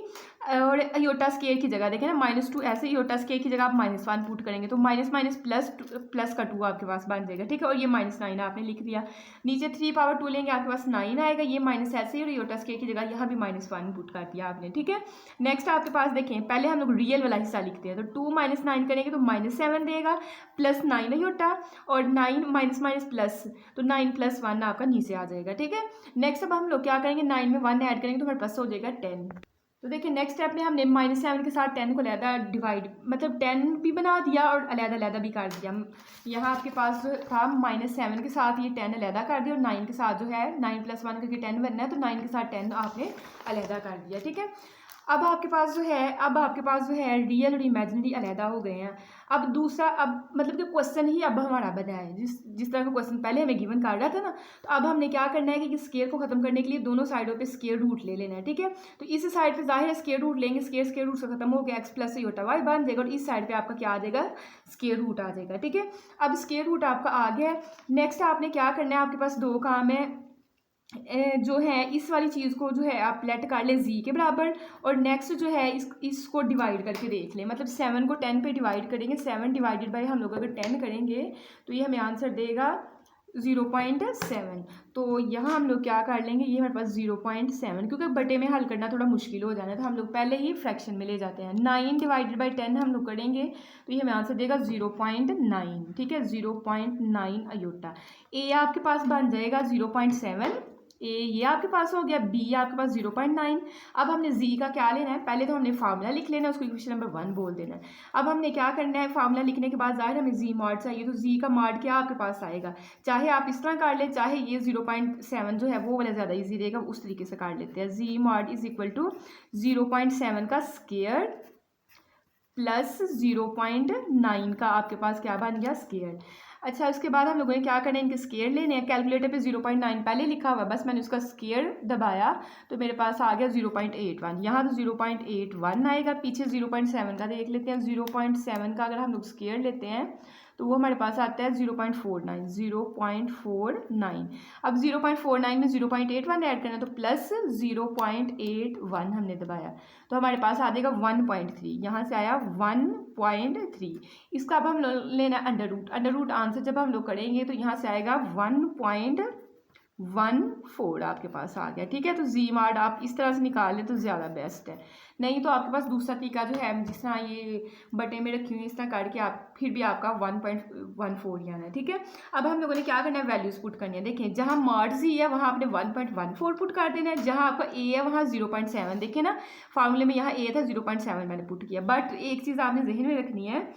और अयोटा स्केयर की जगह देखें ना -2 ऐसे अयोटा स्केयर की जगह आप -1 पुट करेंगे तो माइनस प्लस का 2 आपके पास बन जाएगा, ठीक है। और ये -9 आपने लिख दिया, नीचे 3 पावर 2 लेंगे आपके पास 9 आएगा, ये माइनस ऐसे ही, और अयोटा स्केयर की जगह यहाँ भी -1 पुट कर दिया आपने, ठीक है। नेक्स्ट आपके पास देखें पहले हम लोग रियल वाला हिस्सा लिखते हैं, तो 2 - 9 करेंगे तो -7 देगा, +9 अयोटा, और 9 माइनस प्लस, तो 9 + 1 आपका नीचे आ जाएगा, ठीक है। नेक्स्ट अब हम लोग क्या करेंगे 9 में 1 ऐड करेंगे तो हमारे पास हो जाएगा 10। तो देखिए नेक्स्ट स्टेप में हमने -7 के साथ 10 को अलहदा डिवाइड, मतलब 10 भी बना दिया और अलहदा भी कर दिया। यहाँ आपके पास जो था -7 के साथ ये 10 अलहदा कर दिया, और 9 के साथ जो है 9 + 1 करके 10 बनना है, तो 9 के साथ 10 आपने अलहदा कर दिया, ठीक है। अब आपके पास जो है रियल और इमेजिनरी अलहदा हो गए हैं। अब दूसरा, अब मतलब कि क्वेश्चन ही अब हमारा बना है, जिस तरह का क्वेश्चन पहले हमें गिवन कर रहा था ना, तो अब हमने क्या करना है कि स्क्वायर को खत्म करने के लिए दोनों साइडों पे स्क्वायर रूट ले लेना है, ठीक है। तो इस साइड पे जाहिर है स्क्वायर रूट लेंगे, स्क्वायर रूट से खत्म हो गया x + योटा y बन जाएगा, और इस साइड पे आपका क्या आ जाएगा स्क्वायर रूट आ जाएगा, ठीक है। अब स्क्वायर रूट आपका आ गया है। नेक्स्ट आपने क्या करना है, आपके पास 2 काम है, जो है इस वाली चीज़ को जो है आप लेट कर लें जी के बराबर, और नेक्स्ट जो है इसको डिवाइड करके देख लें, मतलब 7 को 10 पे डिवाइड करेंगे, 7 डिवाइडेड बाय हम लोग अगर 10 करेंगे तो ये हमें आंसर देगा 0.7। तो यहाँ हम लोग क्या कर लेंगे, ये हमारे पास 0.7, क्योंकि बटे में हल करना थोड़ा मुश्किल हो जाना है तो हम लोग पहले ही फ्रैक्शन में ले जाते हैं। 9 डिवाइडेड बाय 10 हम लोग करेंगे तो ये हमें आंसर देगा 0.9, ठीक है, 0.9 अयोटा। ए आपके पास बन जाएगा 0.7, ए ये आपके पास हो गया, बी आपके पास 0.9। अब हमने जी का क्या लेना है, पहले तो हमने फार्मूला लिख लेना है, उसको इक्वेशन नंबर 1 बोल देना है। अब हमने क्या करना है, फार्मूला लिखने के बाद ज़ाहिर हमें जी मॉड चाहिए, तो जी का मॉड क्या आपके पास आएगा, चाहे आप इस तरह कर लें, चाहे ये 0.7 जो है वो वाला ज़्यादा ईजी रहेगा, उस तरीके से काट लेते हैं। जी मॉड इज इक्वल टू 0.7 का स्क्वायर प्लस 0.9 का आपके पास क्या बन गया, स्क्वायर। अच्छा, उसके बाद हम लोगों ने क्या करना है, इनके स्क्वायर लेने हैं। कैलकुलेटर पे 0.9 पहले लिखा हुआ है, बस मैंने उसका स्क्वायर दबाया तो मेरे पास आ गया 0.81। यहाँ तो 0.81 आएगा, पीछे 0.7 का देख लेते हैं। 0.7 का अगर हम लोग स्क्वायर लेते हैं तो वो हमारे पास आता है 0.49। 0.49 अब 0.49 में 0.81 ऐड करना, तो प्लस 0.81 हमने दबाया तो हमारे पास आ जाएगा 1.3। यहाँ से आया 1.3। इसका अब हम लेना under root. Under root answer जब हम लोग करेंगे तो यहाँ से आएगा 1.14 आपके पास आ गया। ठीक है, तो जी मार्ड आप इस तरह से निकाल लें तो ज़्यादा बेस्ट है, नहीं तो आपके पास दूसरा तरीका जो है, जिस तरह ये बटे में रखी हुई इस तरह करके आप फिर भी आपका 1.14 ही आना है। ठीक है, अब हम लोगों ने क्या करना है, वैल्यूज़ पुट करनी है। देखें, जहाँ मॉड जी है वहाँ आपने 1.14 पुट कर देना है, जहाँ आपका ए है वहाँ 0.7। देखें ना, फार्मूले में यहाँ ए था, 0.7 मैंने पुट किया। बट एक चीज़ आपने जहन में रखनी है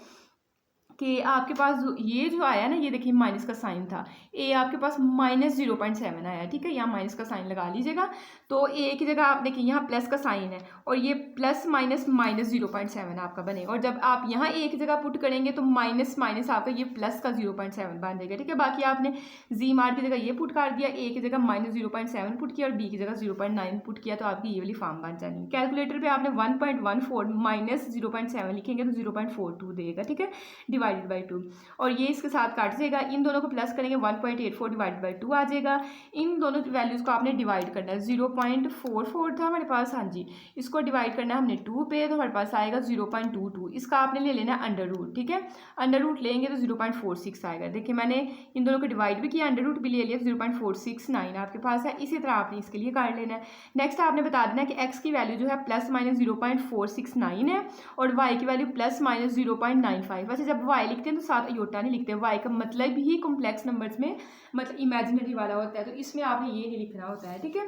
कि आपके पास ये जो आया ना, ये देखिए माइनस का साइन था, ए आपके पास माइनस 0.7 आया। ठीक है, यहाँ माइनस का साइन लगा लीजिएगा, तो ए की जगह आप देखिए यहाँ प्लस का साइन है और ये प्लस माइनस माइनस 0.7 आपका बनेगा। और जब आप यहाँ ए की जगह पुट करेंगे तो माइनस माइनस आपका ये प्लस का 0.7 बन जाएगा। ठीक है, बाकी आपने जी मार की जगह ये पुट कर दिया, ए की जगह माइनस 0.7 पुट किया और बी की जगह 0.9 पुट किया, तो आपकी ये वाली फॉर्म बन जानी है। कैलकुलेटर पर आपने 1.14 माइनस 0.7 लिखेंगे तो 0.42 देगा। ठीक है, डिवाइडेड बाई 2, और ये इसके साथ काट जाएगा, इन दोनों को प्लस करेंगे 1.84 डिवाइडेड बाई 2 आ जाएगा। इन दोनों वैल्यूज़ को आपने डिवाइड करना है। 0.44 था हमारे पास, हाँ जी, इसको डिवाइड करना है हमने 2 पे, तो हमारे पास आएगा 0.22। इसका आपने ले लेना है अंडर रूट। ठीक है, अंडर रूट लेंगे तो 0.46 आएगा। देखिए मैंने इन दोनों को डिवाइड भी किया, अंडर रूट भी ले लिया, 0.469 आपके पास है। इसी तरह आपने इसके लिए काट लेना है। नेक्स्ट आपने बता देना है कि एक्स की वैल्यू जो है प्लस माइनस 0.469 है और वाई की वैल्यू प्लस माइनस 0.95। वैसे जब वाई लिखते हैं तो साथ अयोटा नहीं लिखते, वाई का मतलब ही कॉम्प्लेक्स नंबर्स में मतलब इमेजिनरी वाला होता है, तो इसमें आपने ये नहीं लिखना होता है। ठीक है,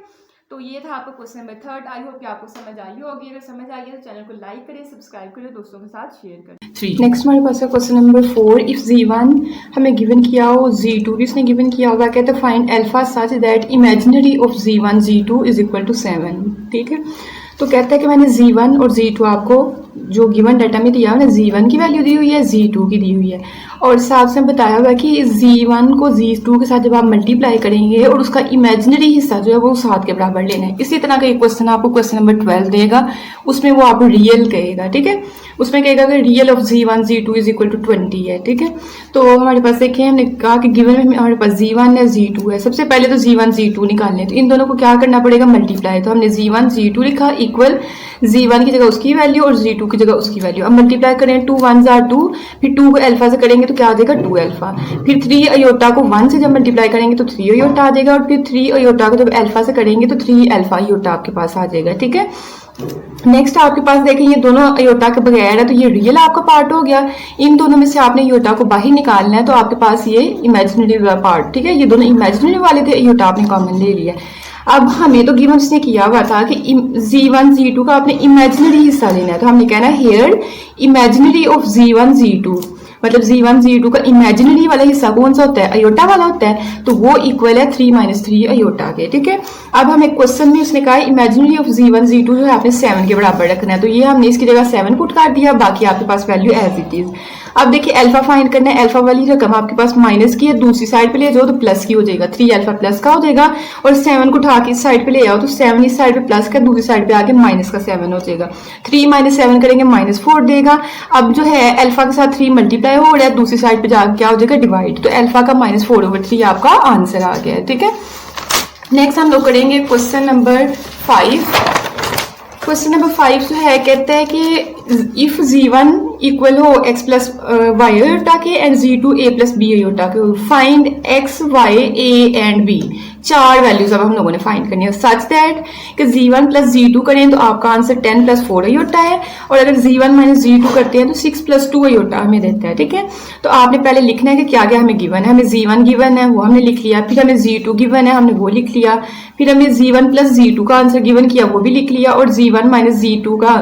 तो ये था आपका क्वेश्चन नंबर 3। आई होप कि आपको समझ आई होगी। अगर समझ आई है तो चैनल को लाइक करें, सब्सक्राइब करें, दोस्तों के साथ शेयर करें। नेक्स्ट हमारे पास है क्वेश्चन नंबर 4। इफ Z1 हमें गिवन किया हो, Z2 भी इसने गिवन किया होगा, कहते हैं find alpha such that imaginary of Z1 Z2 is equal to 7। ठीक है, तो कहता है कि मैंने Z1 और Z2 आपको जो गिवन डाटा में दिया है, Z1 की वैल्यू दी हुई है, Z2 की दी हुई है, और साथ से बताया हुआ कि Z1 को Z2 के साथ जब आप मल्टीप्लाई करेंगे और उसका इमेजिनरी हिस्सा जो है वो 7 के बराबर लेना है। इसी तरह का एक क्वेश्चन आपको क्वेश्चन नंबर 12 देगा, उसमें वो आपको रियल कहेगा। ठीक है, उसमें कहेगा कि real of Z1 Z2 is equal to 20 है। ठीक है, तो हमारे पास देखिए हमने कहा कि गिवन में हमारे पास Z1 है, Z2 है। सबसे पहले तो Z1 Z2 निकालने, तो इन दोनों को क्या करना पड़ेगा, मल्टीप्लाई। तो हमने Z1 Z2 लिखा इक्वल Z1 की जगह उसकी वैल्यू और Z2 की जगह उसकी वैल्यू। अब मल्टीप्लाई करें, 2 1 आर 2, फिर 2 को अल्फा से करेंगे तो क्या आ जाएगा, 2 अल्फा। फिर 3 अयोटा को 1 से जब मल्टीप्लाई करेंगे तो 3 अयोटा आ जाएगा, और फिर 3 अयोटा को जब अल्फा से करेंगे तो 3 अल्फा अयोटा आपके पास आ जाएगा। ठीक है, नेक्स्ट आपके पास देखें ये दोनों अयोटा के बगैर है, तो ये रियल आपका पार्ट हो गया। इन दोनों में से आपने अयोटा को बाहर निकालना है, तो आपके पास ये इमेजिनरी पार्ट। ठीक है, ये दोनों इमेजिनरी वाले थे, अयोटा आपने कॉमन ले लिया। अब हमें तो गिवन इसने किया हुआ था कि Z1 Z2 का आपने इमेजिनरी हिस्सा लेना है, तो हमने कहना है hair imaginary of Z1 Z2, मतलब Z1 Z2 का इमेजिनरी वाला हिस्सा कौन सा होता है, अयोटा वाला होता है, तो वो इक्वल है 3 - 3 अयोटा के। ठीक है, अब हमें क्वेश्चन में उसने कहा इमेजिनरी ऑफ Z1 Z2 जो है आपने 7 के बराबर रखना है, तो ये हमने इसकी जगह 7 पुट कर दिया, बाकी आपके पास वैल्यू एज इट इज। अब देखिए अल्फा फाइंड करना है, अल्फा वाली रकम आपके पास माइनस की है, दूसरी साइड पे ले जाओ तो प्लस की हो जाएगा, 3 अल्फा प्लस का हो जाएगा, और 7 को उठा के इस साइड पे ले आओ तो 7 इस साइड पे प्लस का, दूसरी साइड पे आके माइनस का 7 हो जाएगा। 3 - 7 करेंगे -4 देगा। अब जो है अल्फा के साथ 3 मल्टीप्लाई हो रहा है, दूसरी साइड पे जाके क्या हो जाएगा, डिवाइड, तो अल्फा का -4/3 आपका आंसर आ गया है। ठीक है, नेक्स्ट हम लोग करेंगे क्वेश्चन नंबर 5। क्वेश्चन नंबर 5 जो है कहते हैं कि इफ Z1 इक्वल हो x प्लस वाई आयोटा के and Z2 a plus b iota के। Find x, y, a and b, चार वैल्यूज अब हम लोगों ने फाइंड करनी है सच दैट कि Z1 प्लस Z2 करें तो आपका आंसर 10 प्लस 4 आयोटा है, और अगर Z1 माइनस Z2 करते हैं तो 6 प्लस 2 आयोटा हमें देता है। ठीक है, तो आपने पहले लिखना है कि क्या क्या हमें गिवन है। हमें Z1 गिवन है, वो हमने लिख लिया। फिर हमें Z2 गिवन है, हमने वो लिख लिया। फिर हमें Z1 प्लस Z2 का आंसर गिवन किया, वो भी लिख लिया। और Z1 माइनस Z2 का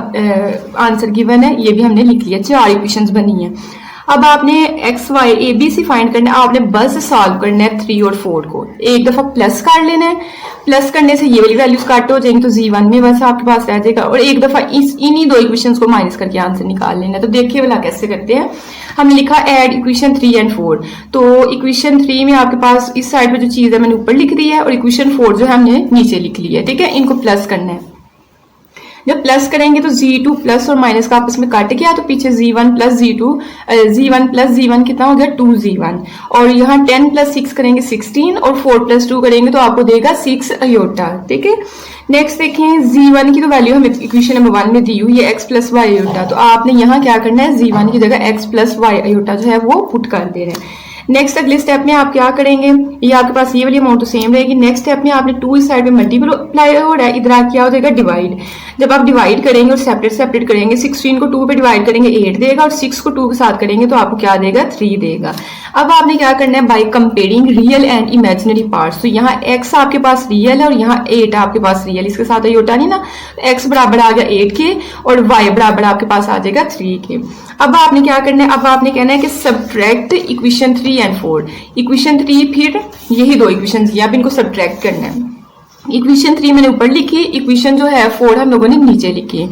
आंसर गिवन है, ये भी हमने लिख लिया। चार इक्वेशंस बनी है। अब आपने x, y, a, b, c find करना है। आपने बस सॉल्व करना है 3 और 4 को। एक दफा प्लस कर लेना है, प्लस करने से ये वाली वैल्यूज कट हो जाएंगी तो Z1 में बस आपके पास रह जाएगा। और एक दफा इन्हीं दो इक्वेशंस को माइनस करके आंसर निकाल लेना है। तो देखिए वाला कैसे करते हैं। हमने लिखा ऐड इक्वेशन 3 एंड 4। तो इक्वेशन 3 में आपके पास इस साइड पे जो चीज है मैंने ऊपर लिख दी है, और इक्वेशन 4 जो है हमने नीचे लिख ली है। ठीक है, इनको प्लस करना है। जब प्लस करेंगे तो Z2 प्लस और माइनस का आपस में काट गया, तो पीछे Z1 plus Z2, Z1 plus Z1 कितना हो गया 2Z1। और यहाँ 10 प्लस 6 करेंगे 16, और 4 प्लस 2 करेंगे तो आपको देगा 6 आयोटा। ठीक है, नेक्स्ट देखें Z1 की तो वैल्यू हमें इक्वेशन नंबर 1 में दी हुई है x प्लस वाई आयोटा। तो आपने यहाँ क्या करना है, Z1 की जगह x प्लस वाई आयोटा जो है वो पुट कर दे रहे हैं। नेक्स्ट अगले स्टेप में आप क्या करेंगे, ये आपके पास ये वाली अमाउंट तो सेम रहेगी। नेक्स्ट स्टेप में आपने 2 इस साइड में मल्टीप्लाई हो रहा है, इधर क्या हो जाएगा डिवाइड। जब आप डिवाइड करेंगे और सेपरेट करेंगे, 16 को 2 पे डिवाइड करेंगे 8 देगा, और 6 को 2 के साथ करेंगे तो आपको क्या देगा 3 देगा। अब आपने क्या करना है, by comparing real and imaginary parts. तो यहाँ x आपके पास रियल है और यहाँ 8 आपके पास रियल, इसके साथ आयोटा नहीं ना, तो x बराबर आ गया 8 के और y बराबर आपके पास आ जाएगा 3 के। अब आपने क्या करना है, अब आपने कहना है कि सब्ट्रैक्ट इक्वेशन 3 एंड 4। इक्वेशन 3 फिर यही दो इक्वेशन की, अब इनको सब्ट्रैक्ट करना है। इक्वेशन 3 मैंने ऊपर लिखी, इक्वेशन जो है 4 हम लोगों ने नीचे लिखी।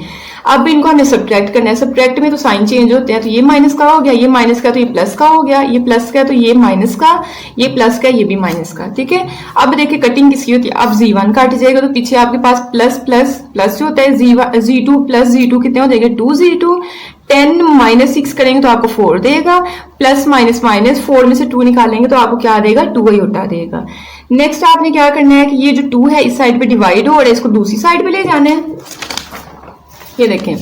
अब इनको हमने सब्ट्रैक्ट करना है। सब्ट्रैक्ट में तो साइन चेंज होते हैं, तो ये माइनस का हो गया, ये माइनस का तो ये प्लस का हो गया, ये प्लस का तो ये माइनस का, ये प्लस का ये भी माइनस का। ठीक है, अब देखिए कटिंग किसकी होती है, अब Z1 काट जाएगा तो पीछे आपके पास प्लस प्लस प्लस जो होता है Z2 प्लस Z2 कितने हो जाएंगे 2Z2। 10 माइनस 6 करेंगे तो आपको 4 देगा, प्लस माइनस माइनस 4 में से 2 निकालेंगे तो आपको क्या देगा 2 आयोटा देगा। नेक्स्ट आपने क्या करना है कि ये जो 2 है इस साइड पे डिवाइड हो रहा है, इसको दूसरी साइड पे ले जाना है। ये देखें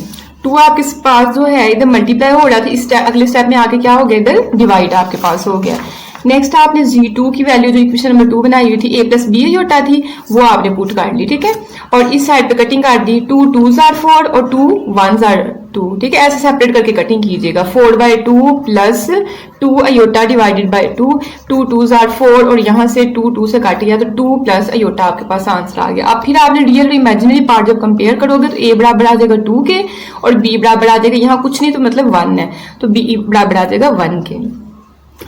2 आपके पास जो है इधर मल्टीप्लाई हो रहा था, इस अगले स्टेप में आके क्या हो गया, इधर डिवाइड आपके पास हो गया। नेक्स्ट आपने Z2 की वैल्यू जो इक्वेशन नंबर 2 बनाई हुई थी a प्लस बी आयोटा थी, वो आपने पुट कर ली। ठीक है, और इस साइड पे कटिंग कर दी, 2 2s are 4 और 2 1s are 2। ठीक है, ऐसे सेपरेट करके कटिंग कीजिएगा। 4/2 plus 2 iota divided by 2, 2 2s are 4 और यहाँ से 2 2 से काट गया तो 2 प्लस आयोटा आपके पास आंसर आ गया। अब फिर आपने रियल और इमेजिनरी पार्ट जब कंपेयर करोगे तो a बराबर आ जाएगा 2 के और b बराबर आ जाएगा, यहाँ कुछ नहीं तो मतलब 1 है, तो b बराबर आ जाएगा 1 के।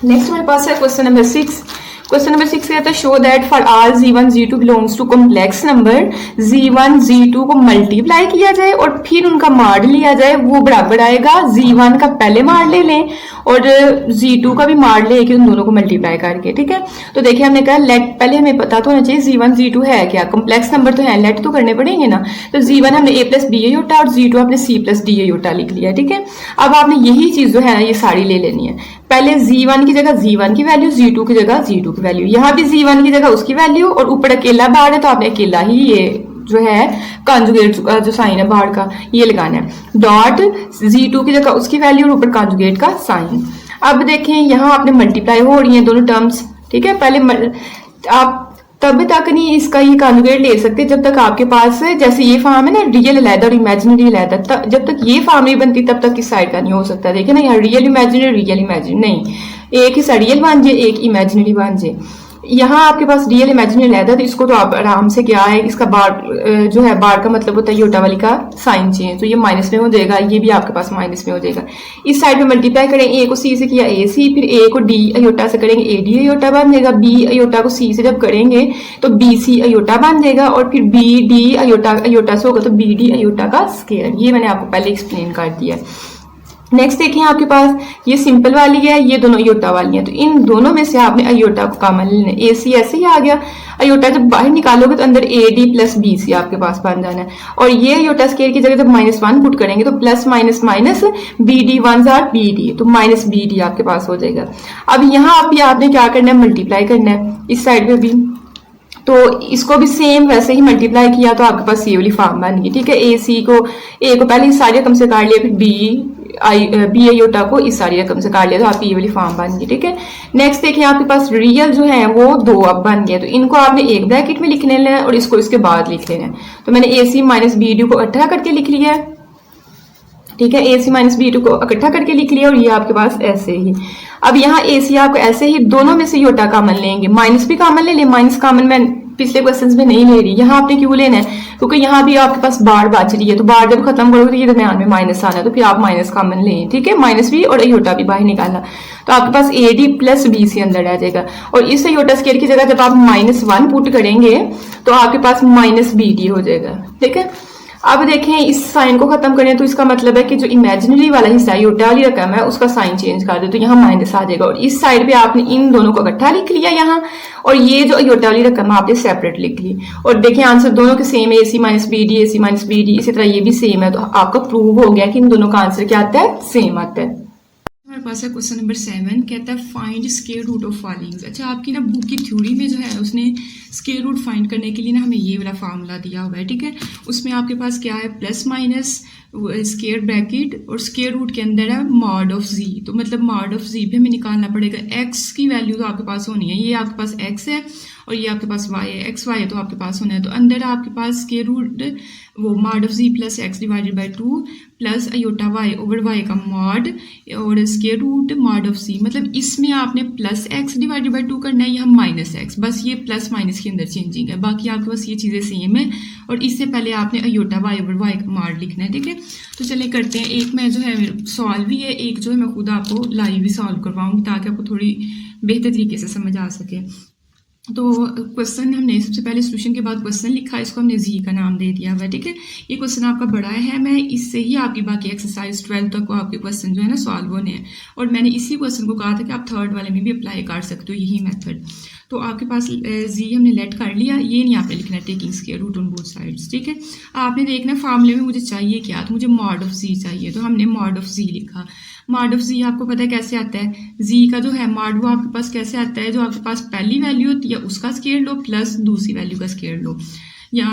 नेक्स्ट हमारे पास है क्वेश्चन नंबर 6। क्वेश्चन नंबर 6 कहता है show that for all Z1 Z2 belongs to complex number Z1 Z2 को मल्टीप्लाई किया जाए और फिर उनका माड लिया जाए, वो बराबर आएगा Z1 का पहले माड ले लें और Z2 का भी माड लेके उन दोनों को मल्टीप्लाई करके। ठीक है, तो देखिए हमने कहा लेट, पहले हमें पता तो होना चाहिए Z1 Z2 है क्या, कॉम्प्लेक्स नंबर तो है, लेट तो करने पड़ेंगे ना। तो Z1 हमने a प्लस बी आयोटा और Z2 हमने c प्लस डी आयोटा लिख लिया। ठीक है, अब आपने यही चीज जो है ना ये सारी ले लेनी है। पहले Z1 की जगह Z1 की वैल्यू, Z2 की जगह Z2 की वैल्यू, यहाँ भी Z1 की जगह उसकी वैल्यू, और ऊपर अकेला बार है तो आपने अकेला ही ये जो है कॉन्जुगेट जो साइन है बाहर का ये लगाना है। डॉट Z2 की जगह उसकी वैल्यू और ऊपर कॉन्जुगेट का साइन। अब देखें यहाँ आपने मल्टीप्लाई हो रही है दोनों टर्म्स। ठीक है, पहले आप तब तक नहीं इसका ये कॉन्जुगेट ले सकते जब तक आपके पास जैसे ये फॉर्म है ना रियल अलहदा और इमेजिनरी अलहदा, जब तक ये फॉर्म नहीं बनती तब तक इस साइड का नहीं हो सकता। देखिए ना यहाँ रियल इमेजिनरी नहीं, एक ही रियल बन जाए एक इमेजिनरी बन जाए। यहाँ आपके पास रियल इमेजिनरी अलहदा, तो इसको तो आप आराम से क्या है, इसका बार जो है बार का मतलब होता है योटा वाली का साइन चेंज, तो ये माइनस में हो जाएगा, ये भी आपके पास माइनस में हो जाएगा। इस साइड में मल्टीप्लाई करें, ए को सी से किया ए सी, फिर ए को डी अयोटा से करेंगे ए डी अयोटा बन जाएगा, बी अयोटा को सी से जब करेंगे तो बी सी अयोटा बन जाएगा, और फिर बी डी अयोटा से होगा तो बी डी अयोटा का स्क्वायर। ये मैंने आपको पहले एक्सप्लेन कर दिया। नेक्स्ट देखिए आपके पास ये सिंपल वाली है, ये दोनों अयोटा वाली है, तो इन दोनों में से आपने अयोटा को कॉमन लेना है। ए सी ऐसे ही आ गया, अयोटा जब बाहर निकालोगे तो अंदर a d plus b c आपके पास बन जाना है, और ये अयोटा स्क्वायर की जगह जब -1 पुट करेंगे तो plus minus minus b d 1s are b d, तो माइनस बी डी आपके पास हो जाएगा। अब यहाँ भी आपने क्या करना है, मल्टीप्लाई करना है इस साइड पे भी। तो इसको भी सेम वैसे ही मल्टीप्लाई किया तो आपके पास ये वाली फॉर्म बन गई, ठीक है। ए को पहले इस सारी रकम से काट लिया, फिर बी आयोटा को इस सारी रकम से काट लिया, तो आपकी ये वाली फॉर्म बन गई, ठीक है। नेक्स्ट देखिए आपके पास रियल जो है वो 2 अब बन गया, तो इनको आपने एक ब्रैकेट में लिख लेना है और इसको इसके बाद लिख लेना है। तो मैंने ए सी माइनस बी डी को इकट्ठा करके लिख लिया है, ठीक है। ए सी माइनस बी टू को इकट्ठा करके लिख लिया और ये आपके पास ऐसे ही। अब यहाँ ए सी आपको ऐसे ही दोनों में से योटा कॉमन लेंगे, माइनस भी कॉमन ले लें, माइनस कॉमन मैं पिछले क्वेश्चंस में नहीं ले रही, यहाँ आपने क्यों लेना है क्योंकि यहाँ भी आपके पास बार बच रही है, तो बार जब खत्म करोगे तो ये दरम्यान में माइनस आना है, तो फिर आप माइनस कॉमन लें, ठीक है। माइनस बी और योटा भी बाहर निकालना, तो आपके पास a d plus b c अंदर आ जाएगा। और इस योटा स्केयर की जगह जब आप -1 पुट करेंगे तो आपके पास माइनस बी डी हो जाएगा, ठीक है। अब देखें इस साइन को खत्म करें तो इसका मतलब है कि जो इमेजिनरी वाला हिस्सा योटा वाली रकम है उसका साइन चेंज कर दो, तो यहाँ माइनस आ जाएगा। और इस साइड पे आपने इन दोनों को इकट्ठा लिख लिया यहाँ, और ये जो योटा वाली रकम है आपने सेपरेट लिख ली। और देखिए आंसर दोनों के सेम है, ए सी माइनस बी डी, ए सी माइनस बी डी, इसी तरह ये भी सेम है। तो आपका प्रूव हो गया कि इन दोनों का आंसर क्या आता है, सेम आता है। हमारे पास है क्वेश्चन नंबर 7, कहता है find square root of following. अच्छा आपकी ना बुक की थ्योरी में जो है उसने स्क्वायर रूट फाइंड करने के लिए ना हमें ये वाला फार्मूला दिया हुआ है, ठीक है। उसमें आपके पास क्या है, प्लस माइनस स्क्वायर ब्रैकेट और स्क्वायर रूट के अंदर है मॉड ऑफ जी, तो मतलब मॉड ऑफ जी भी हमें निकालना पड़ेगा। एक्स की वैल्यू तो आपके पास होनी है, ये आपके पास एक्स है और ये आपके पास वाई है, एक्स वाई है तो आपके पास होना है। तो अंदर आपके पास स्क्वायर रूट वो mod of z plus x divided by 2 plus iota y over y का मॉड और square root mod of c, मतलब इसमें आपने प्लस एक्स डिवाइडेड बाई 2 करना है या माइनस एक्स, बस ये प्लस माइनस के अंदर चेंजिंग है, बाकी आपके पास ये चीज़ें सेम है। और इससे पहले आपने अयोटा वाई ओवर वाई का मॉड लिखना है, ठीक है। तो चलिए करते हैं, एक मैं जो है सॉल्व भी है, एक जो है मैं खुद आपको लाइव भी सॉल्व करवाऊंगी ताकि आपको थोड़ी बेहतर तरीके से समझ आ सके। तो क्वेश्चन हमने सबसे पहले सोल्यूशन के बाद क्वेश्चन लिखा, इसको हमने जी का नाम दे दिया हुआ है, ठीक है। ये क्वेश्चन आपका बड़ा है, मैं इससे ही आपकी बाकी एक्सरसाइज 12 तक को आपके क्वेश्चन जो है ना सॉल्व होने हैं। और मैंने इसी क्वेश्चन को कहा था कि आप थर्ड वाले में भी अप्लाई कर सकते हो यही मेथड। तो आपके पास जी हमने लेट कर लिया, ये नहीं आपने लिखना taking square root on both sides, ठीक है। आपने देखना फार्मूले में मुझे चाहिए क्या, तो मुझे मॉड ऑफ जी चाहिए, तो हमने मॉड ऑफ जी लिखा। मॉड ऑफ जी आपको पता है कैसे आता है, जी का जो है मॉड वो आपके पास कैसे आता है, जो आपके पास पहली वैल्यू होती है उसका स्क्वायर लो प्लस दूसरी वैल्यू का स्क्वायर लो, या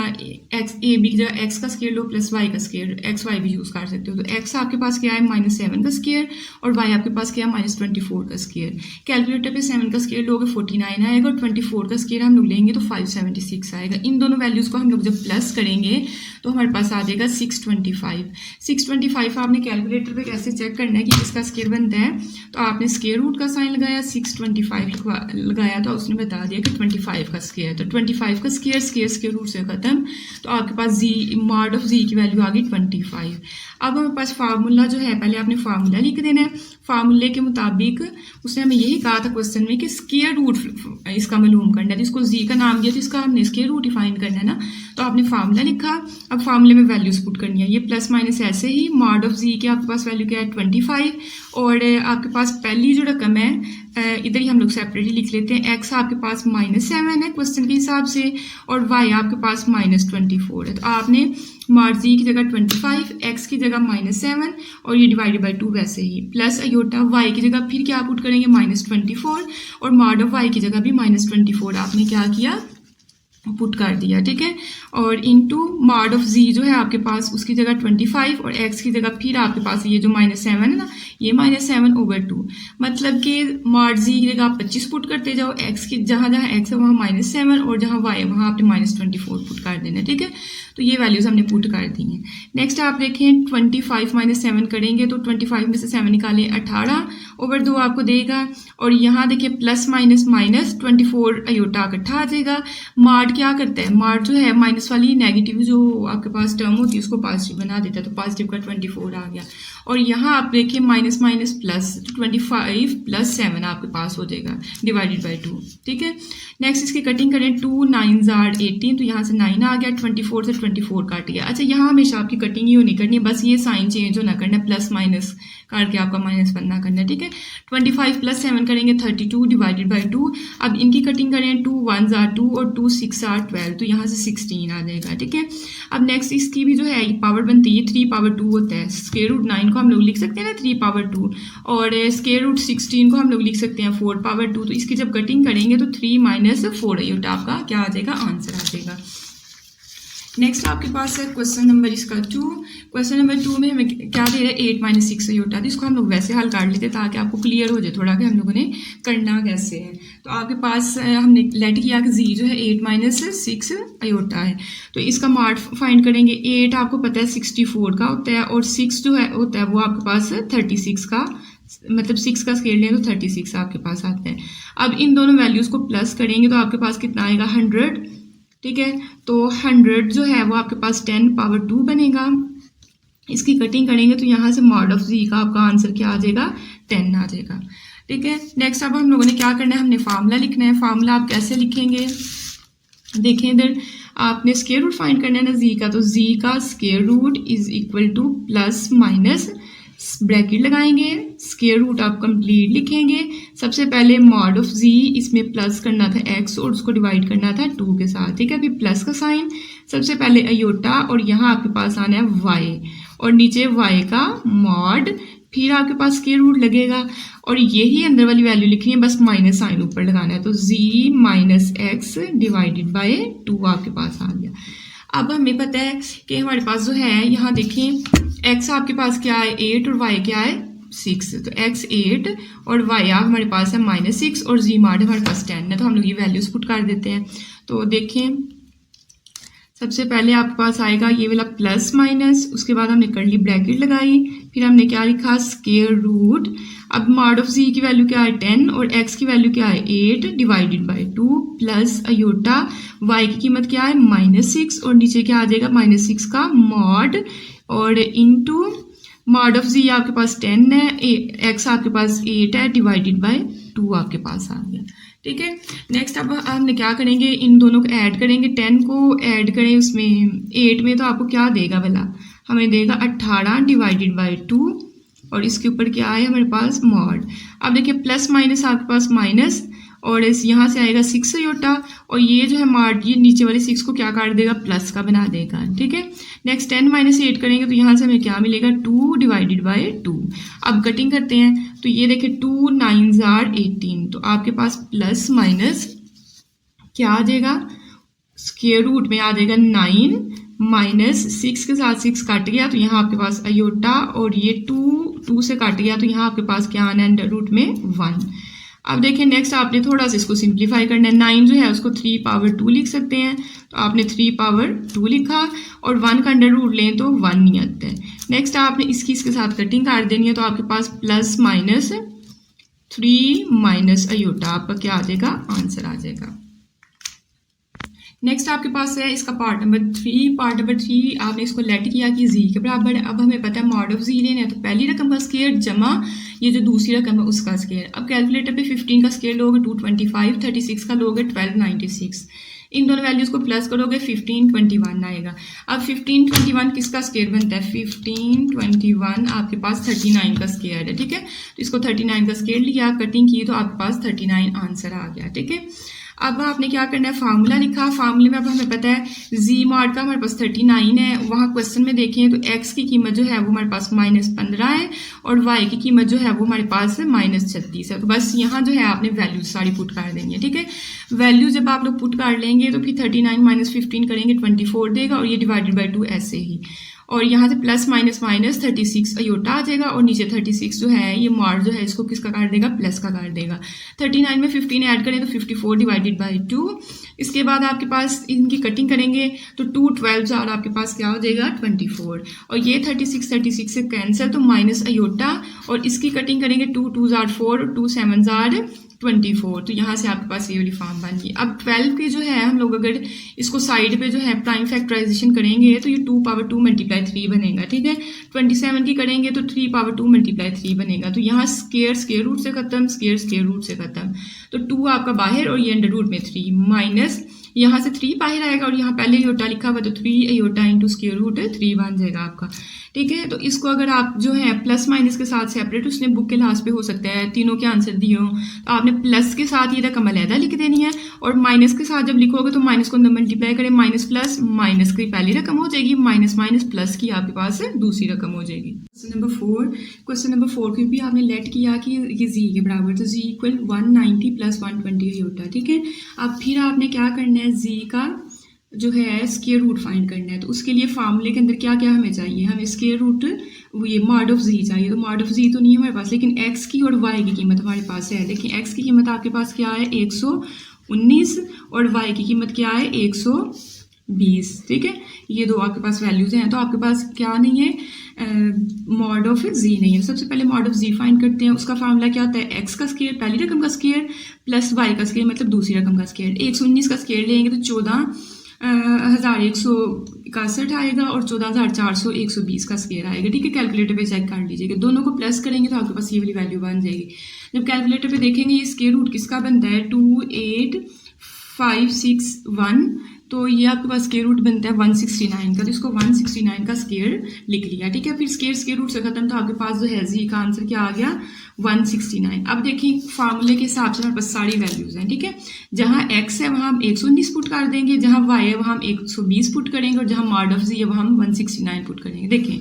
एक्स ए बी की जगह एक्स का स्क्वायर लो प्लस वाई का स्क्वायर, एक्स वाई भी यूज़ कर सकते हो। तो एक्स आपके पास क्या है -7 का स्क्वायर और वाई आपके पास क्या है -24 का स्क्वायर। कैलकुलेटर पे 7 का स्क्वायर लोगे 49 आएगा और 24 का स्क्वायर हम लोग लेंगे तो 576 आएगा। इन दोनों वैल्यूज़ को हम लोग जब प्लस करेंगे तो हमारे पास आ जाएगा 625। 625 आपने कैलकुलेटर पे कैसे चेक करना है कि किसका स्क्वायर बनता है, तो आपने स्क्वायर रूट का साइन लगाया, 625 लगाया तो उसने बता दिया कि 25 का स्क्वायर, तो 25 का स्क्वायर स्क्वायर रूट से खत्म, तो आपके पास जी मॉड ऑफ जी की वैल्यू आ गई 25। अब हमारे पास फार्मूला जो है, पहले आपने फार्मूला लिख देना है। फार्मूले के मुताबिक उसने हमें यही कहा था क्वेश्चन में कि स्क्वायर रूट इसका मालूम करना है, तो इसको जी का नाम दिया तो इसका हमने स्क्वायर रूट ही फाइंड करना है ना। तो आपने फार्मूला लिखा, अब फार्मूले में वैल्यूज पुट करनी है, ये प्लस माइनस ऐसे ही। मॉड ऑफ जी के आपके पास वैल्यू क्या है 25, और आपके पास पहली जो रकम है इधर ही हम लोग सेपरेटली लिख लेते हैं, एक्स आपके पास -7 है क्वेश्चन के हिसाब से और वाई आपके पास -24 है। तो आपने मॉड जी की जगह 25, एक्स की जगह -7 और ये डिवाइडेड बाई 2 वैसे ही, प्लस अयोटा वाई की जगह फिर क्या पुट करेंगे -24 और मॉड ऑफ वाई की जगह भी -24 आपने क्या किया पुट कर दिया, ठीक है। और इनटू मॉड ऑफ जी जो है आपके पास उसकी जगह 25 और एक्स की जगह फिर आपके पास ये जो -7 है ना, ये -7/2, मतलब कि मॉड जी की जगह आप 25 पुट करते जाओ, एक्स की जहाँ जहाँ एक्स है वहाँ -7 और जहाँ वाई है वहाँ आपने -24 पुट कर देना, ठीक है। तो ये वैल्यूज हमने पुट कर दी हैं। नेक्स्ट आप देखें 25 - 7 करेंगे तो 25 में से 7 निकालें 18/2 आपको देगा, और यहाँ देखिए प्लस माइनस -24 अयोटा इकट्ठा आ जाएगा। मॉड क्या करता है, मॉड जो है माइनस वाली नेगेटिव जो आपके पास टर्म होती है उसको पॉजिटिव बना देता है, तो पॉजिटिव का 24 आ गया। और यहाँ आप देखिए माइनस माइनस प्लस 25 + 7 आपके पास हो जाएगा डिवाइडेड बाई 2, ठीक है। नेक्स्ट इसकी कटिंग करें, 2 9 = 18, तो यहाँ से 9 आ गया, 24 से 24 काट गया। अच्छा यहाँ हमेशा आपकी कटिंग ही नहीं करनी है, बस ये साइन चेंज होना करना है, प्लस माइनस करके आपका -1 ना करना है, ठीक है। 25 + 7 करेंगे 32 डिवाइडेड बाई 2। अब इनकी कटिंग करें, 2 1 = 2 और 2 6 6 आर 12, तो यहाँ से 16 आ जाएगा, ठीक है। अब नेक्स्ट इसकी भी जो है पावर बनती है 3 पावर 2 होता है। स्क्वायर रूट 9 को हम लोग लिख सकते हैं ना 3 पावर 2, और स्क्वायर रूट 16 को हम लोग लिख सकते हैं 4 पावर 2। तो इसकी जब कटिंग करेंगे तो 3 माइनस 4 अयोटा आपका क्या आ जाएगा, आंसर आ जाएगा। नेक्स्ट आपके पास है क्वेश्चन नंबर इसका 2। क्वेश्चन नंबर 2 में हमें क्या दे रहा है, 8 माइनस 6 अयोटा। तो इसको हम लोग वैसे हल कर लेते हैं ताकि आपको क्लियर हो जाए थोड़ा कि हम लोगों ने करना कैसे है। तो आपके पास हमने लेट किया कि जी जो है 8 माइनस 6 अयोटा है, तो इसका मार्ट फाइंड करेंगे। 8 आपको पता है 64 का होता है, और 6 जो है होता है वो आपके पास 36 का, मतलब 6 का स्केल लें तो 36 आपके पास आता है। अब इन दोनों वैल्यूज़ को प्लस करेंगे तो आपके पास कितना आएगा, 100, ठीक है। तो 100 जो है वो आपके पास 10 पावर 2 बनेगा। इसकी कटिंग करेंगे तो यहाँ से मॉड ऑफ जी का आपका आंसर क्या आ जाएगा, 10 आ जाएगा, ठीक है। नेक्स्ट अब हम लोगों ने क्या करना है, हमने फार्मूला लिखना है। फार्मूला आप कैसे लिखेंगे, देखें इधर, आपने स्क्वायर रूट फाइंड करना है ना जी का, तो जी का square root is equal to plus minus bracket लगाएंगे, स्क्वायर रूट आप कंप्लीट लिखेंगे। सबसे पहले मॉड ऑफ जी, इसमें प्लस करना था x और उसको डिवाइड करना था 2 के साथ, ठीक है। अभी प्लस का साइन, सबसे पहले अयोटा, और यहाँ आपके पास आना है y, और नीचे y का मॉड, फिर आपके पास स्क्वायर रूट लगेगा, और यही अंदर वाली वैल्यू लिखनी है, बस माइनस साइन ऊपर लगाना है। तो z minus x divided by 2 आपके पास आ गया। अब हमें पता है कि हमारे पास जो है, यहाँ देखें x आपके पास क्या है 8 और y क्या है 6, तो x 8 और y हमारे पास है -6 और z मार्ड हमारे पास 10 है। तो हम लोग ये वैल्यूज पुट कर देते हैं। तो देखें सबसे पहले आपके पास आएगा ये वाला प्लस माइनस, उसके बाद हमने कर्ली ब्रैकेट लगाई, फिर हमने क्या लिखा, स्क्वायर रूट। अब मॉड ऑफ जी की वैल्यू क्या है 10 और x की वैल्यू क्या है 8 divided by 2 plus aorta, y की कीमत क्या है -6 और नीचे क्या आ जाएगा -6 का मॉड, और इनटू मॉड ऑफ जी आपके पास 10 है, x आपके पास 8 है डिवाइडेड बाय 2 आपके पास आ गया, ठीक है। नेक्स्ट अब हमने क्या करेंगे, इन दोनों को ऐड करेंगे। 10 को ऐड करें उसमें 8 में, तो आपको क्या देगा भला, हमें देगा 18 डिवाइडेड बाय 2, और इसके ऊपर क्या है हमारे पास मॉड। अब देखिए प्लस माइनस आपके पास माइनस, और इस यहाँ से आएगा 6 अयोटा, और ये जो है मॉड, ये नीचे वाले 6 को क्या कर देगा, प्लस का बना देगा, ठीक है। नेक्स्ट 10 माइनस 8 करेंगे तो यहाँ से हमें क्या मिलेगा 2 डिवाइडेड बाय 2। अब कटिंग करते हैं तो ये देखिए 2 9 आर 18, तो आपके पास प्लस माइनस क्या आ जाएगा, स्क्वायर रूट में आ जाएगा 9 माइनस 6 के साथ 6 काट गया तो यहाँ आपके पास अयोटा, और ये 2 से काट गया तो यहाँ आपके पास क्या आना है अंडर रूट में 1। अब देखिए नेक्स्ट आपने थोड़ा सा इसको सिंप्लीफाई करना है। 9 जो है उसको 3 पावर 2 लिख सकते हैं, तो आपने 3 पावर 2 लिखा, और 1 का अंडर रूट लें तो 1 नहीं आता है। नेक्स्ट आपने इसके साथ कटिंग कर देनी है, तो आपके पास प्लस माइनस 3 माइनस अयोटा आपका क्या आ जाएगा, आंसर आ जाएगा। नेक्स्ट आपके पास है इसका पार्ट नंबर 3। पार्ट नंबर 3 आपने इसको लेट किया कि जी के बराबर है। अब हमें पता है मॉड ऑफ जी लेना है, तो पहली रकम का स्क्वायर जमा ये जो दूसरी रकम है उसका स्क्वायर। अब कैलकुलेटर पे 15 का स्क्वायर लोगे 225, 36 का लोगे 1296, इन दोनों वैल्यूज को प्लस करोगे 1521 आएगा। अब 1521 किसका स्क्वायर बनता है, 1521 आपके पास 39 का स्क्वायर है, ठीक है। तो इसको 39 का स्क्वायर लिया, कटिंग की तो आपके पास 39 आंसर आ गया, ठीक है। अब आपने क्या करना है, फार्मूला लिखा। फार्मूले में अब हमें पता है जी मॉड का हमारे पास 39 है, वहाँ क्वेश्चन में देखें तो x की कीमत जो है वो हमारे पास -15 है, और y की कीमत जो है वो हमारे पास -36 है। तो बस यहाँ जो है आपने वैल्यूज सारी पुट कर देंगे, ठीक है। वैल्यू जब आप लोग पुट कर लेंगे तो फिर 39 माइनस 15 करेंगे 24 देगा, और ये डिवाइडेड बाई 2 ऐसे ही, और यहाँ से प्लस माइनस माइनस 36 अयोटा आ जाएगा, और नीचे 36 जो है ये मॉड जो है इसको किसका कर देगा, प्लस का कर देगा। 39 में 15 ऐड करें तो 54 डिवाइडेड बाई 2। इसके बाद आपके पास इनकी कटिंग करेंगे तो 2 12 और आपके पास क्या हो जाएगा 24, और ये 36 से कैंसिल तो माइनस अयोटा, और इसकी कटिंग करेंगे 2 2 4 और 2 7 24, तो यहाँ से आपके पास ये वाली फॉर्म बन गई। अब 12 के जो है हम लोग अगर इसको साइड पे जो है प्राइम फैक्टराइजेशन करेंगे तो ये 2 पावर 2 मल्टीप्लाई 3 बनेगा, ठीक है। 27 की करेंगे तो 3 पावर 2 मल्टीप्लाई 3 बनेगा, तो यहाँ स्क्वायर रूट से खत्म, स्क्वायर रूट से खत्म, तो 2 आपका बाहर और ये अंडर रूट में 3 माइनस यहाँ से 3 बाहर आएगा, और यहाँ पहले अयोटा लिखा हुआ तो 3 अयोटा इंटू स्क्वायर रूट 3 बन जाएगा आपका। ठीक है। तो इसको अगर आप जो है प्लस माइनस के साथ सेपरेट, उसने बुक के लास्ट पे हो सकता है तीनों के आंसर दिए हों, तो आपने प्लस के साथ ये रकम अलहदा लिख देनी है, और माइनस के साथ जब लिखोगे तो माइनस को अंदर मल्टीप्लाई करें, माइनस प्लस माइनस की पहली रकम हो जाएगी, माइनस माइनस प्लस की आपके पास दूसरी रकम हो जाएगी। क्वेश्चन नंबर 4 को भी आपने लेट किया कि ये जी के बराबर, तो जी इक्वल 190 प्लस 120 अयोटा। ठीक है। अब फिर आपने क्या करना है, जी का जो है स्क्वायर रूट फाइंड करना है। तो उसके लिए फार्मूले के अंदर क्या क्या हमें चाहिए, हमें स्क्वायर रूट ये मॉड ऑफ जी चाहिए। तो मॉड ऑफ जी तो नहीं है हमारे पास, लेकिन एक्स की और वाई की कीमत हमारे पास है। देखिए एक्स की कीमत आपके पास क्या है 119 और वाई की कीमत क्या है 120। ठीक है, ये दो आपके पास वैल्यूज हैं। तो आपके पास क्या नहीं है, मॉड ऑफ जी नहीं है। सबसे पहले मॉड ऑफ जी फाइंड करते हैं। उसका फार्मूला क्या होता है, एक्स का स्क्वायर पहली रकम का स्क्वायर प्लस वाई का स्क्वायर मतलब दूसरी रकम का स्क्वायर। 119 का स्क्वायर लेंगे तो 14,161 आएगा और 14,400 120 का स्क्वायर आएगा। ठीक है, कैलकुलेटर पे चेक कर लीजिएगा, दोनों को प्लस करेंगे तो आपके पास ये वाली वैल्यू बन जाएगी। जब कैलकुलेटर पे देखेंगे ये स्क्वायर रूट किसका बनता है 28561, तो ये आपके पास स्क्वायर रूट बनता है 169 का। तो इसको 169 का स्क्वायर लिख लिया। ठीक है, फिर स्क्वायर रूट से खत्म, तो आपके पास जो है जी का आंसर क्या आ गया 169। अब देखिए फार्मूले के हिसाब से हमारे पास सारी वैल्यूज हैं। ठीक है, जहाँ x है वहाँ हम 119 पुट कर देंगे, जहाँ y है वहाँ हम 120 पुट करेंगे, और जहाँ मॉड ऑफ जी है वहाँ हम 169 पुट करेंगे। देखें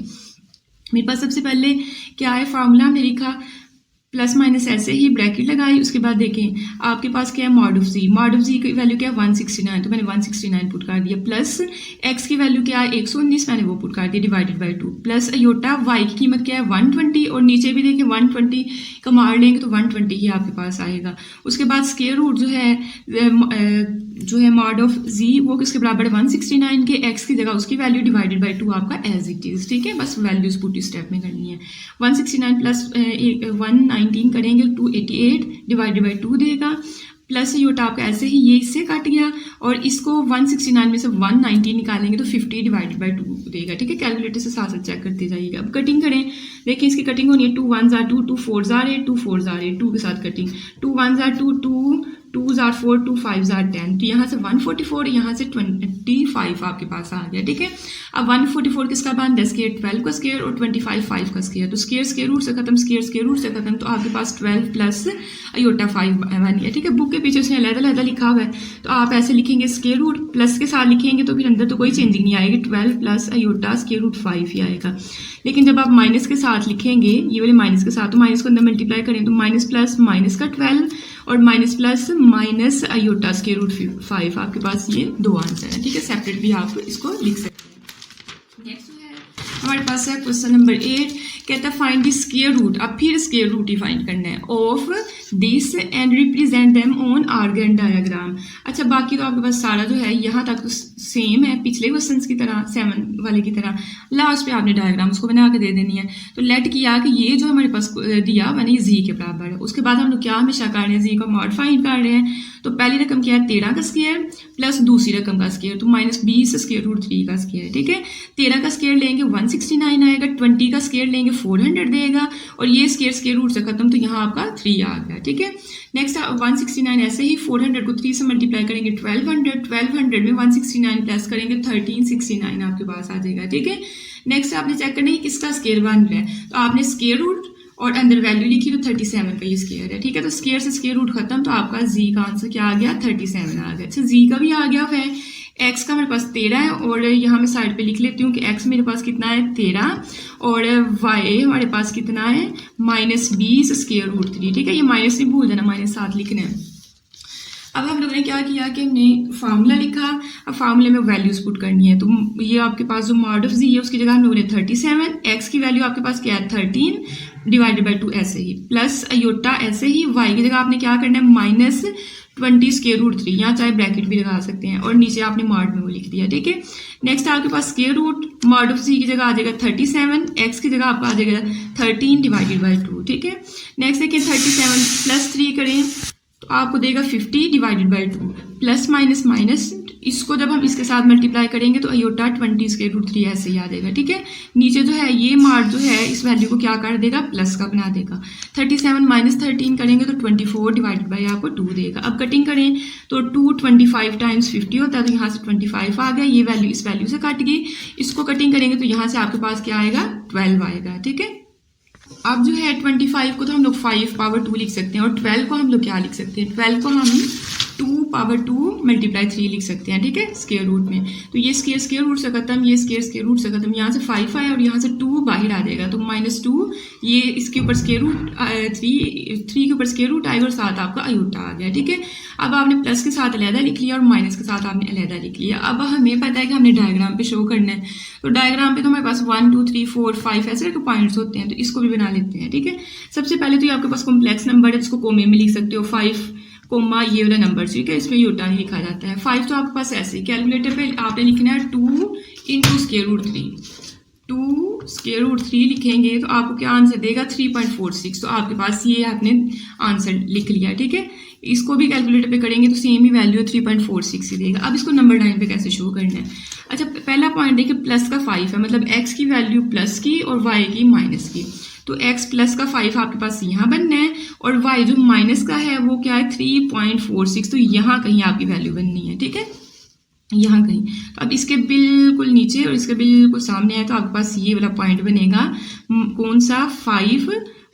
मेरे पास सबसे पहले क्या है, फार्मूला हमने लिखा प्लस माइनस ऐसे ही ब्रैकेट लगाई। उसके बाद देखें आपके पास क्या है मॉड ऑफ जी की वैल्यू क्या है 169, तो मैंने 169 पुट कर दिया। प्लस एक्स की वैल्यू क्या है 119, मैंने वो पुट कर दिया divided by 2। Plus iota y की कीमत क्या है 120, और नीचे भी देखें 120 का मार लेंगे तो 120 ही आपके पास आएगा। उसके बाद स्क्वायर रूट जो है मॉड ऑफ जी वो किसके बराबर है 169 के, एक्स की जगह उसकी वैल्यू डिवाइडेड बाय 2 आपका एज इट इज। ठीक है, बस वैल्यूज पूरी स्टेप में करनी है। 169 प्लस 119 करेंगे 288 डिवाइडेड बाय 2 देगा। प्लस योटा आपका ऐसे ही ये इससे कट गया, और इसको 169 में से 190 निकालेंगे तो 50 डिवाइडेड बाय 2 देगा। ठीक है, कैलकुलेटर से साथ साथ चेक करते जाइएगा। अब कटिंग करें, देखिए इसकी कटिंग होनी है 2 1 जार 2, 2 4 जार 8, 2 4 जार 8, 2 के साथ कटिंग 2 1 जार 2, 2 जार 4, 2 5 जार 10। तो यहाँ से 144, यहाँ से 25 आपके पास आ गया। ठीक है, अब 144 किसका बनता है स्क्वायर 12 का स्क्वायर और 25 5 का स्क्वायर। तो स्क्वायर रूट से खत्म, स्क्वायर रूट से खत्म, तो आपके पास 12 प्लस अयोटा 5 बन गया। ठीक है, बुक के पीछे उसने अलग लिखा हुआ है, तो आप ऐसे लिखेंगे स्क्वायर रूट प्लस के साथ लिखेंगे तो फिर अंदर तो कोई चेंजिंग नहीं आएगी, 12 प्लस अयोटा स्क्वायर रूट 5 ही आएगा। लेकिन जब आप माइनस के साथ लिखेंगे, ये वाले माइनस के साथ, तो माइनस को अंदर मल्टीप्लाई करें तो माइनस प्लस माइनस का 12 और minus plus minus iota square root 5, आपके पास ये दो आंसर है। ठीक है, सेपरेट भी आप इसको लिख सकते हैं। नेक्स्ट है हमारे पास है क्वेश्चन नंबर 8, कहता है फाइंड द स्क्वायर रूट। अब फिर स्क्वायर रूट ही फाइंड करना है of this and represent them on Argand diagram. अच्छा, बाकी तो आपके पास सारा जो है यहाँ तक तो सेम है पिछले क्वेश्चन की तरह, 7 वाले की तरह। लास्ट पे आपने डायग्राम उसको बना के दे देनी है। तो लेट किया कि ये जो हमारे पास दिया मैंने ये जी के बराबर है। उसके बाद हम लोग क्या हमेशा कर रहे हैं, जी का मॉड फाइंड कर रहे हैं। तो पहली रकम क्या है 13 का स्क्वायर प्लस दूसरी रकम का स्क्वायर, तो माइनस 20 स्क्वायर रूट 3 का स्क्वायर। ठीक है, 13 का स्क्वायर लेंगे 169 आएगा, 20 का स्क्वायर लेंगे 400 देगा, और ये स्क्वायर रूट से खत्म, तो यहाँ आपका 3 आ गया। ठीक है, नेक्स्ट 169 ऐसे ही 400 को 3 से मल्टीप्लाई करेंगे 1200 में 169 प्लस करेंगे 1369 आपके पास आ जाएगा। ठीक है, नेक्स्ट आपने चेक करना है किसका स्क्वायर बन रहा है, तो आपने स्क्वायर रूट और अंदर वैल्यू लिखी तो 37 का ये स्क्वायर है। ठीक है, तो स्क्वायर से स्क्वायर रूट खत्म, तो आपका जी का आंसर क्या आ गया 37 आ गया। अच्छा, जी का भी आ गया है, एक्स का मेरे पास 13 है, और यहाँ मैं साइड पे लिख लेती हूँ कि एक्स मेरे पास कितना है 13, और वाई हमारे पास कितना है -20 स्क्वायर रूट 3। ठीक है, ये माइनस नहीं भूल जाना, माइनस 7 लिखना है। अब हम लोगों ने क्या किया कि हमने फार्मूला लिखा, अब फार्मूले में वैल्यूज पुट करनी है। तो ये आपके पास जो मॉड ऑफ जी है उसकी जगह हम लोगों ने 37, एक्स की वैल्यू आपके पास क्या है 13 डिवाइडेड बाय 2 ऐसे ही, प्लस अयोटा ऐसे ही, वाई की जगह आपने क्या करना है -20 स्क्वायर रूट 3, यहाँ चाहे ब्रैकेट भी लगा सकते हैं, और नीचे आपने मॉड में वो लिख दिया। ठीक है, नेक्स्ट आपके पास स्क्वायर रूट मॉड ऑफ जी की जगह आ जाएगा 37, एक्स की जगह आपका आ जाएगा 13 डिवाइडेड बाय 2। ठीक है, नेक्स्ट देखिए 37 प्लस 3 करें तो आपको देगा 50 divided by 2 plus minus minus, इसको जब हम इसके साथ मल्टीप्लाई करेंगे तो अयोटा 20√3 ऐसे ही आ जाएगा। ठीक है, नीचे जो है ये मार्क जो है इस वैल्यू को क्या कर देगा, प्लस का बना देगा। 37 माइनस 13 करेंगे तो 24 डिवाइडेड बाई आपको 2 देगा। अब कटिंग करें तो 2 25 टाइम्स 50 होता है, तो यहाँ से 25 आ गया, ये वैल्यू इस वैल्यू से कट गई। इसको कटिंग करेंगे तो यहाँ से आपके पास क्या आएगा, 12 आएगा। ठीक है, अब जो है 25 को तो हम लोग 5 पावर 2 लिख सकते हैं, और 12 को हम लोग क्या लिख सकते हैं, 12 को हम 2 पावर 2 मल्टीप्लाई 3 लिख सकते हैं। ठीक है, स्क्वायर रूट में, तो ये स्क्वायर रूट से खत्म, ये स्क्वायर रूट से खत्म, यहाँ से 5 आया और यहाँ से 2 बाहर आ जाएगा, तो -2, ये इसके ऊपर स्क्वायर रूट 3 के ऊपर स्क्वायर रूट आएगा और साथ आपका अयोटा आ गया। ठीक है, अब आपने प्लस के साथ अलहदा लिख लिया और माइनस के साथ आपने अलहदा लिख लिया। अब हमें पता है कि हमने डायग्राम पे शो करना है, तो डायग्राम पे तो हमारे पास 1 2 3 4 5 ऐसे करके पॉइंट्स होते हैं, तो इसको भी बना लेते हैं। ठीक है, सबसे पहले तो ये आपके पास कॉम्प्लेक्स नंबर है, इसको कोमे में लिख सकते हो, 5 कोमा ये वाला नंबर, ठीक है, इसमें योटा नहीं लिखा जाता है। 5 तो आपके पास ऐसे कैलकुलेटर पे आपने लिखना है 2 into square root 3, 2 square root 3 लिखेंगे तो आपको क्या आंसर देगा, 3.46। तो आपके पास ये आपने आंसर लिख लिया। ठीक है, इसको भी कैलकुलेटर पे करेंगे तो सेम ही वैल्यू 3.46 ही देगा। अब इसको नंबर 9 पे कैसे शो करना है। अच्छा, पहला पॉइंट देखिए, प्लस का 5 है, मतलब x की वैल्यू प्लस की और y की माइनस की, तो x प्लस का 5 आपके पास यहाँ बनना है, और y जो माइनस का है वो क्या है, 3.46, तो यहाँ कहीं आपकी वैल्यू बननी है। ठीक है, यहाँ कहीं, तो अब इसके बिल्कुल नीचे और इसके बिल्कुल सामने है, तो आपके पास ये वाला पॉइंट बनेगा, कौन सा, 5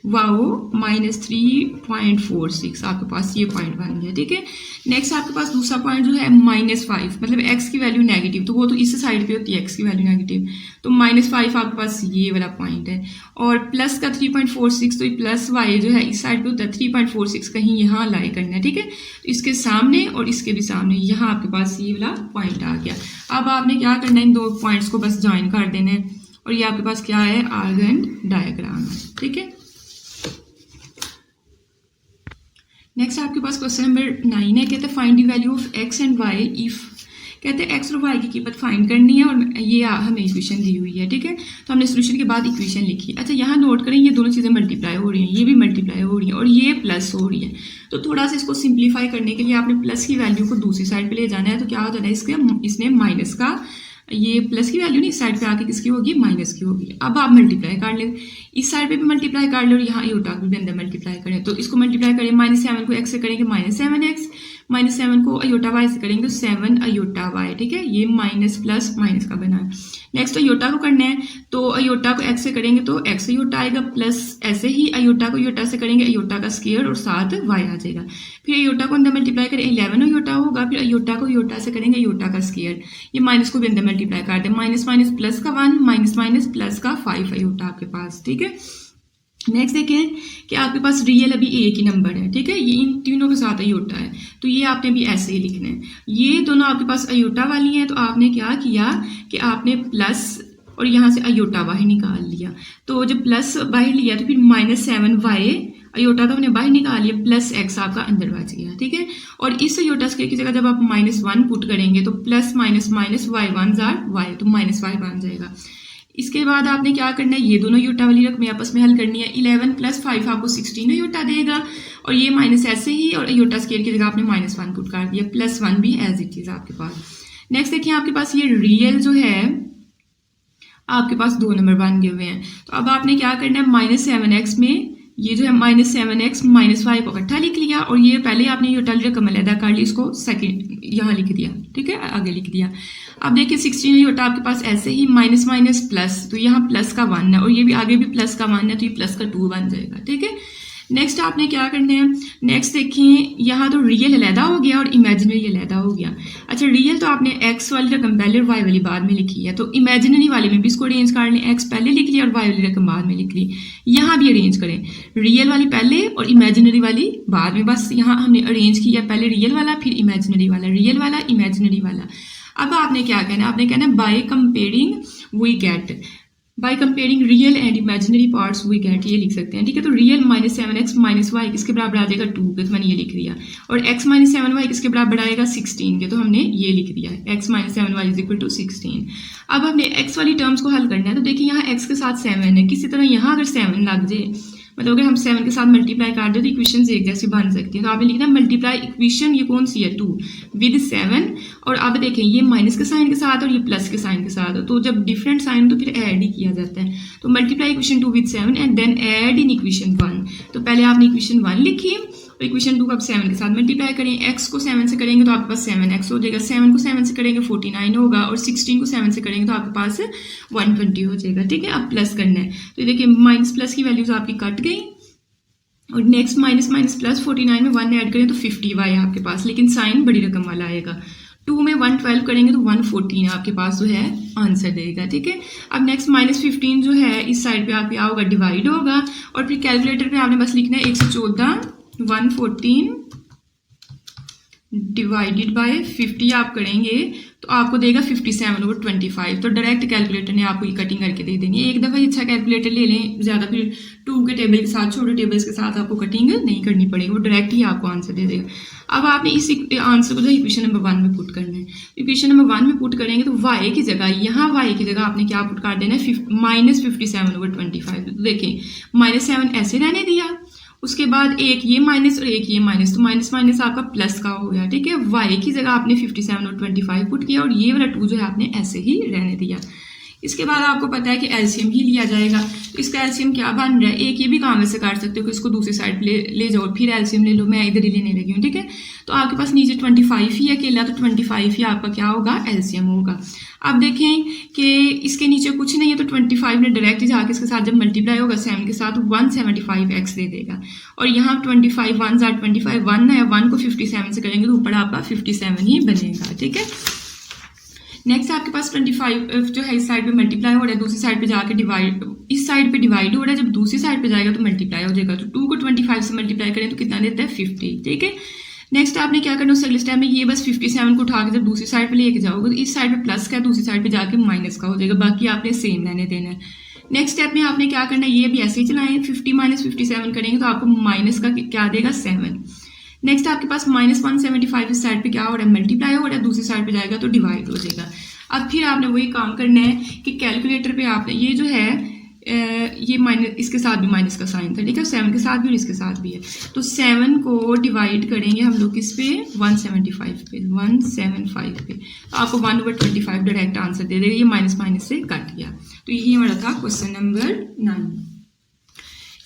वाओ -3.46, आपके पास ये पॉइंट बन गया। ठीक है, नेक्स्ट आपके पास दूसरा पॉइंट जो है -5, मतलब x की वैल्यू नेगेटिव, तो वो तो इस साइड पे होती है x की वैल्यू नेगेटिव, तो -5 आपके पास ये वाला पॉइंट है, और प्लस का 3.46, तो ये प्लस y जो है इस साइड पे होता है, 3.46 कहीं यहाँ लाई करना है। ठीक है, तो इसके सामने और इसके भी सामने यहाँ आपके पास ये वाला पॉइंट आ गया। अब आपने क्या करना है, इन दो पॉइंट्स को बस ज्वाइन कर देना है, और ये आपके पास क्या है, आर्गन डायग्राम है। ठीक है, नेक्स्ट आपके पास क्वेश्चन नंबर 9 है, कहते हैं find the value of x and y if, कहते हैं x और y की कीमत फाइंड करनी है, और ये हमें इक्वेशन दी हुई है। ठीक है, तो हमने सोल्यूशन के बाद इक्वेशन लिखी। अच्छा, यहाँ नोट करें, ये दोनों चीज़ें मल्टीप्लाई हो रही हैं, ये भी मल्टीप्लाई हो रही है और ये प्लस हो रही है, तो थोड़ा सा इसको सिंप्लीफाई करने के लिए आपने प्लस की वैल्यू को दूसरी साइड पर ले जाना है, तो क्या हो जाना है, इसने माइनस का, ये प्लस की वैल्यू नहीं इस साइड पे आके किसकी होगी, माइनस की होगी। अब आप मल्टीप्लाई कर लें, इस साइड पे भी मल्टीप्लाई कर ले और यहाँ योटा को भी अंदर मल्टीप्लाई करें, तो इसको मल्टीप्लाई करें, -7 को x से करेंगे -7x, -7 को अयोटा y से करेंगे तो 7 अयोटा y। ठीक है, ये माइनस प्लस माइनस का बना है। नेक्स्ट अयोटा को करना है, तो अयोटा को x से करेंगे तो x अयोटा आएगा, प्लस ऐसे ही अयोटा को अयोटा से करेंगे, अयोटा का स्क्वायर और साथ y आ जाएगा। फिर अयोटा को अंदर मल्टीप्लाई करें, 11 अयोटा होगा, फिर अयोटा को अयोटा से करेंगे, अयोटा का स्क्वायर, ये माइनस को भी अंदर मल्टीप्लाई कर दें, माइनस माइनस प्लस का 1, माइनस माइनस प्लस का 5 अयोटा आपके पास। ठीक है, नेक्स्ट देखें कि आपके पास रियल अभी एक ही नंबर है। ठीक है, ये इन तीनों के साथ अयोटा है, तो ये आपने भी ऐसे ही लिखना है। ये दोनों आपके पास अयोटा वाली हैं, तो आपने क्या किया कि आपने प्लस और यहाँ से अयोटा बाहर निकाल लिया, तो जब प्लस बाहर लिया तो फिर -7y अयोटा तो हमने बाहर निकाल लिया, प्लस x आपका अंदर बच गया। ठीक है, और इस अयोटा स्क्वायर की जगह जब आप -1 पुट करेंगे तो plus minus minus y 1 jar y, तो -y बन जाएगा। इसके बाद आपने क्या करना है, ये दोनों योटा वाली रकमें आपस में हल करनी है। 11 + 5 आपको 16 योटा देगा, और ये माइनस ऐसे ही, और योटा स्क्वायर की जगह आपने -1 पुट कर दिया, +1 भी एज इट इज आपके पास। नेक्स्ट देखिए, आपके पास ये रियल जो है आपके पास 2 नंबर बन गए हुए हैं, तो अब आपने क्या करना है, -7x में ये जो है -7x -y को इकट्ठा लिख लिया, और ये पहले आपने योटा रकम अलग कर ली, इसको सेकंड यहाँ लिख दिया। ठीक है, आगे लिख दिया। अब देखिए 16 योटा आपके पास ऐसे ही माइनस माइनस प्लस, तो यहाँ प्लस का 1 है, और ये भी आगे भी प्लस का 1 है, तो ये प्लस का 2 बन जाएगा। ठीक है, नेक्स्ट आपने क्या करना है, नेक्स्ट देखिए यहाँ तो रियल अलहदा हो गया और इमेजिनरी अलहदा हो गया। अच्छा, रियल तो आपने x वाली रकम पहले और y वाली बाद में लिखी है, तो इमेजिनरी वाले में भी इसको अरेंज कर लें, x पहले लिख लिया और y वाली रकम बाद में लिख ली। यहाँ भी अरेंज करें, रियल वाली पहले और इमेजिनरी वाली बाद में, बस यहाँ हमने अरेंज किया, पहले रियल वाला फिर इमेजिनरी वाला, रियल वाला इमेजिनरी वाला। अब आपने क्या कहना है, आपने कहना है by comparing we get, by comparing real and imaginary parts we get, ये लिख सकते हैं। ठीक है, तो रियल -7x -y किसके बराबर आ जाएगा, 2 के, तो मैंने ये लिख दिया, और x -7y किसके बराबर आएगा, 16 के, तो हमने ये लिख दिया है, x -7y = 16। अब हमने x वाली टर्म्स को हल करना है, तो देखिए यहाँ x के साथ 7 है, किसी तरह यहाँ अगर 7 लग जाए मतलब अगर हम 7 के साथ मल्टीप्लाई कर दे तो इक्वेशन एक जैसी बन सकती है। तो आपने लिखना मल्टीप्लाई इक्वेशन, ये कौन सी है 2 विद 7, और अब देखें ये माइनस के साइन के साथ और ये प्लस के साइन के साथ, तो जब डिफरेंट साइन तो फिर ऐड ही किया जाता है। तो multiply equation 2 with 7 and then add in equation 1। तो पहले आपने इक्वेशन 1 लिखी और इक्वेशन 2 को आप 7 के साथ मल्टीप्लाई करें। x को 7 से करेंगे तो आपके पास 7x हो जाएगा, 7 को 7 से करेंगे 49 होगा, और 16 को 7 से करेंगे तो आपके पास 120 हो जाएगा। ठीक है, अब प्लस करना है। तो ये देखिए माइनस प्लस की वैल्यूज आपकी कट गई, और नेक्स्ट माइनस माइनस प्लस 49 में 1 ऐड करें तो 50y आपके पास, लेकिन साइन बड़ी रकम वाला आएगा। 2 में 112 करेंगे तो 114 आपके पास जो है आंसर देगा। ठीक है, अब नेक्स्ट माइनस 15 जो है इस साइड पे आप क्या होगा, डिवाइड होगा, और फिर कैलकुलेटर पे आपने बस लिखना है 114 114 डिवाइडेड बाय 50 आप करेंगे तो आपको देगा 57/25। तो डायरेक्ट कैलकुलेटर ने आपको ये कटिंग करके दे देंगे। एक दफ़ा अच्छा कैलकुलेटर ले लें, ज़्यादा फिर 2 के टेबल के साथ छोटे टेबल्स के साथ आपको कटिंग नहीं करनी पड़ेगी, वो डायरेक्ट ही आपको आंसर दे देगा। अब आपने इस आंसर को जो इक्वेशन नंबर 1 में पुट करना है। इक्वेशन नंबर 1 में पुट करेंगे तो y की जगह, यहाँ y की जगह आपने क्या पुट कर देना है, -57/25। तो देखें -7 ऐसे रहने दिया, उसके बाद एक ये माइनस और एक ये माइनस, तो माइनस माइनस आपका प्लस का हो गया। ठीक है, y की जगह आपने 57/25 पुट किया, और ये वाला 2 जो है आपने ऐसे ही रहने दिया। इसके बाद आपको पता है कि एलसीएम ही लिया जाएगा, तो इसका एलसीएम क्या बन रहा है, एक ये भी काम ऐसे कर सकते हो कि इसको दूसरी साइड ले जाओ, फिर एलसीएम ले लो, मैं इधर ही लेने लगी हूँ। ठीक है, तो आपके पास नीचे 25 ही अकेला, तो 25 ही आपका क्या होगा, एलसीएम होगा। अब देखें कि इसके नीचे कुछ नहीं है, तो 25 ने डायरेक्ट जाके इसके साथ जब मल्टीप्लाई होगा 7 के साथ 175x दे देगा, और यहाँ 25 1 ज़ार 25 1 है, 1 को 57 से करेंगे तो ऊपर आपका 57 ही बनेगा। ठीक है, नेक्स्ट आपके पास 25 जो है इस साइड पे मल्टीप्लाई हो रहा है, दूसरी साइड पे जाके डिवाइड, इस साइड पे डिवाइड हो रहा है, जब दूसरी साइड पे जाएगा तो मल्टीप्लाई हो जाएगा। तो 2 को 25 से मल्टीप्लाई करें तो कितना देता है, 50। ठीक है, नेक्स्ट आपने क्या करना है, अगले स्टेप में ये बस 57 को उठा के जब दूसरी साइड पे लेके जाओगे तो इस साइड पे प्लस का, दूसरी साइड पे जाके माइनस का हो जाएगा, बाकी आपने सेम रहने देना है। नेक्स्ट स्टेप में आपने क्या करना है, ये भी ऐसे ही चलाएं, 50 - 57 करेंगे तो आपको माइनस का क्या देगा, 7। नेक्स्ट आपके पास -175 इस साइड पे क्या हो रहा है, मल्टीप्लाई हो रहा है, दूसरी साइड पे जाएगा तो डिवाइड हो जाएगा। अब फिर आपने वही काम करना है कि कैलकुलेटर पे आपने ये जो है ये माइनस, इसके साथ भी माइनस का साइन था। ठीक है, 7 के साथ भी और इसके साथ भी है, तो 7 को डिवाइड करेंगे हम लोग किस पे, 175 पे, 175 पे, तो आपको 1/25 डायरेक्ट आंसर दे देगा, ये माइनस माइनस से कट गया। तो यही हमारा था क्वेश्चन नंबर 9।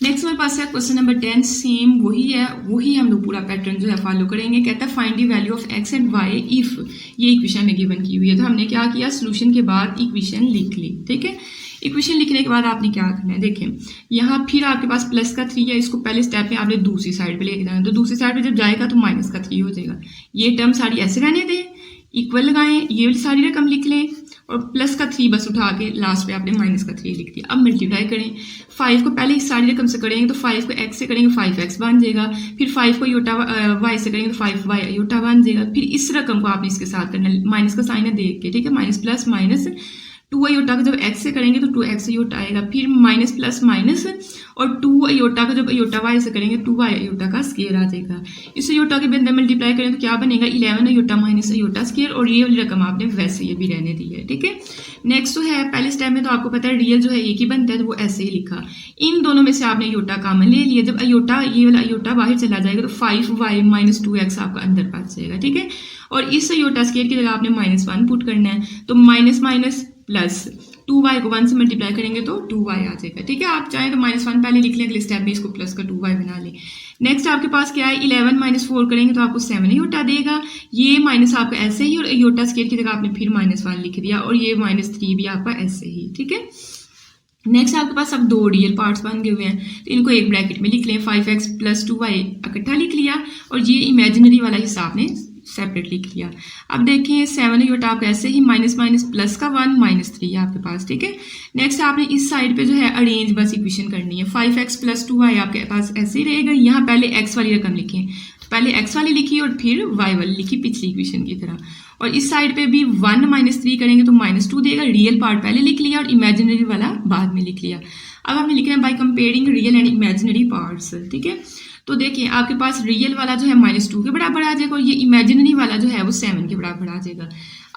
नेक्स्ट हमारे पास है क्वेश्चन नंबर 10, सेम वही है, वही हम लोग पूरा पैटर्न जो है फॉलो करेंगे। कहता है find the value of x and y if, ये इक्वेशन में गिवन की हुई है। तो हमने क्या किया, सोल्यूशन के बाद इक्वेशन लिख ली। ठीक है, इक्वेशन लिखने के बाद आपने क्या करना है, देखें यहाँ फिर आपके पास प्लस का 3 है, इसको पहले स्टेप में आपने दूसरी साइड पे लेके जाना, तो दूसरी साइड पे जब जाएगा तो माइनस का 3 हो जाएगा। ये टर्म सारी ऐसे रहने दें, इक्वल लगाएं, ये वाली सारी रकम लिख लें, और प्लस का 3 बस उठा के लास्ट पे आपने माइनस का 3 लिख दिया। अब मल्टीप्लाई करें, 5 को पहले इस सारी रकम से करेंगे तो 5 को x से करेंगे 5x बन जाएगा, फिर 5 को योटा y से करेंगे तो 5y योटा बन जाएगा। फिर इस रकम को आपने इसके साथ करना है, माइनस का साइन है देख के। ठीक है, माइनस प्लस माइनस 2 अयोटा का जब x से करेंगे तो 2x अयोटा आएगा, फिर माइनस प्लस माइनस, और 2 अयोटा का जब अयोटा y से करेंगे 2y अयोटा का स्केयर आ जाएगा। इस अयोटा के अंदर मल्टीप्लाई करें तो क्या बनेगा, 11 अयोटा माइनस अयोटा स्केयर, और ये वाली रकम आपने वैसे ये भी रहने दी है। ठीक है, नेक्स्ट जो है पहले स्टेप में तो आपको पता है रियल जो है एक ही बनता है, तो वो ऐसे ही लिखा। इन दोनों में से आपने अयोटा कॉमन ले लिया, जब अयोटा ये वाला अयोटा बाहर चला जाएगा तो 5y - 2x आपका अंदर बच जाएगा। ठीक है, और इस अयोटा स्केयर की जगह आपने -1 पुट करना है, तो माइनस माइनस प्लस 2y को 1 से मल्टीप्लाई करेंगे तो 2y आ जाएगा। ठीक है, आप चाहें तो -1 पहले लिख लें, अगले स्टेप में इसको प्लस का 2y बना लें। नेक्स्ट आपके पास क्या है, 11 - 4 करेंगे तो आपको 7 अयोटा देगा, ये माइनस आपका ऐसे ही, और अयोटा स्केयर की जगह आपने फिर -1 लिख दिया, और ये -3 भी आपका ऐसे ही। ठीक है, नेक्स्ट आपके पास अब 2 रियल पार्ट्स बन गए हुए हैं, तो इनको एक ब्रैकेट में लिख लें, 5x + 2y इकट्ठा लिख लिया, और ये इमेजिनरी वाला हिस्सा आपने सेपरेट लिख लिया। अब देखिए 7 अयोटा आपको ऐसे ही माइनस माइनस प्लस का 1 -3 है आपके पास। ठीक है, नेक्स्ट आपने इस साइड पे जो है अरेंज बस इक्वेशन करनी है, 5x + 2y आपके पास ऐसे ही रहेगा। यहाँ पहले x वाली रकम लिखें, तो पहले x वाली लिखी और फिर y वाली लिखी पिछली इक्वेशन की तरह, और इस साइड पे भी 1 - 3 करेंगे तो -2 देगा। रियल पार्ट पहले लिख लिया और इमेजिनरी वाला बाद में लिख लिया। अब हमने लिखना है by comparing real and imaginary parts. ठीक है, तो देखिए आपके पास रियल वाला जो है -2 के बराबर आ जाएगा, और ये इमेजिनरी वाला जो है वो 7 के बराबर आ जाएगा।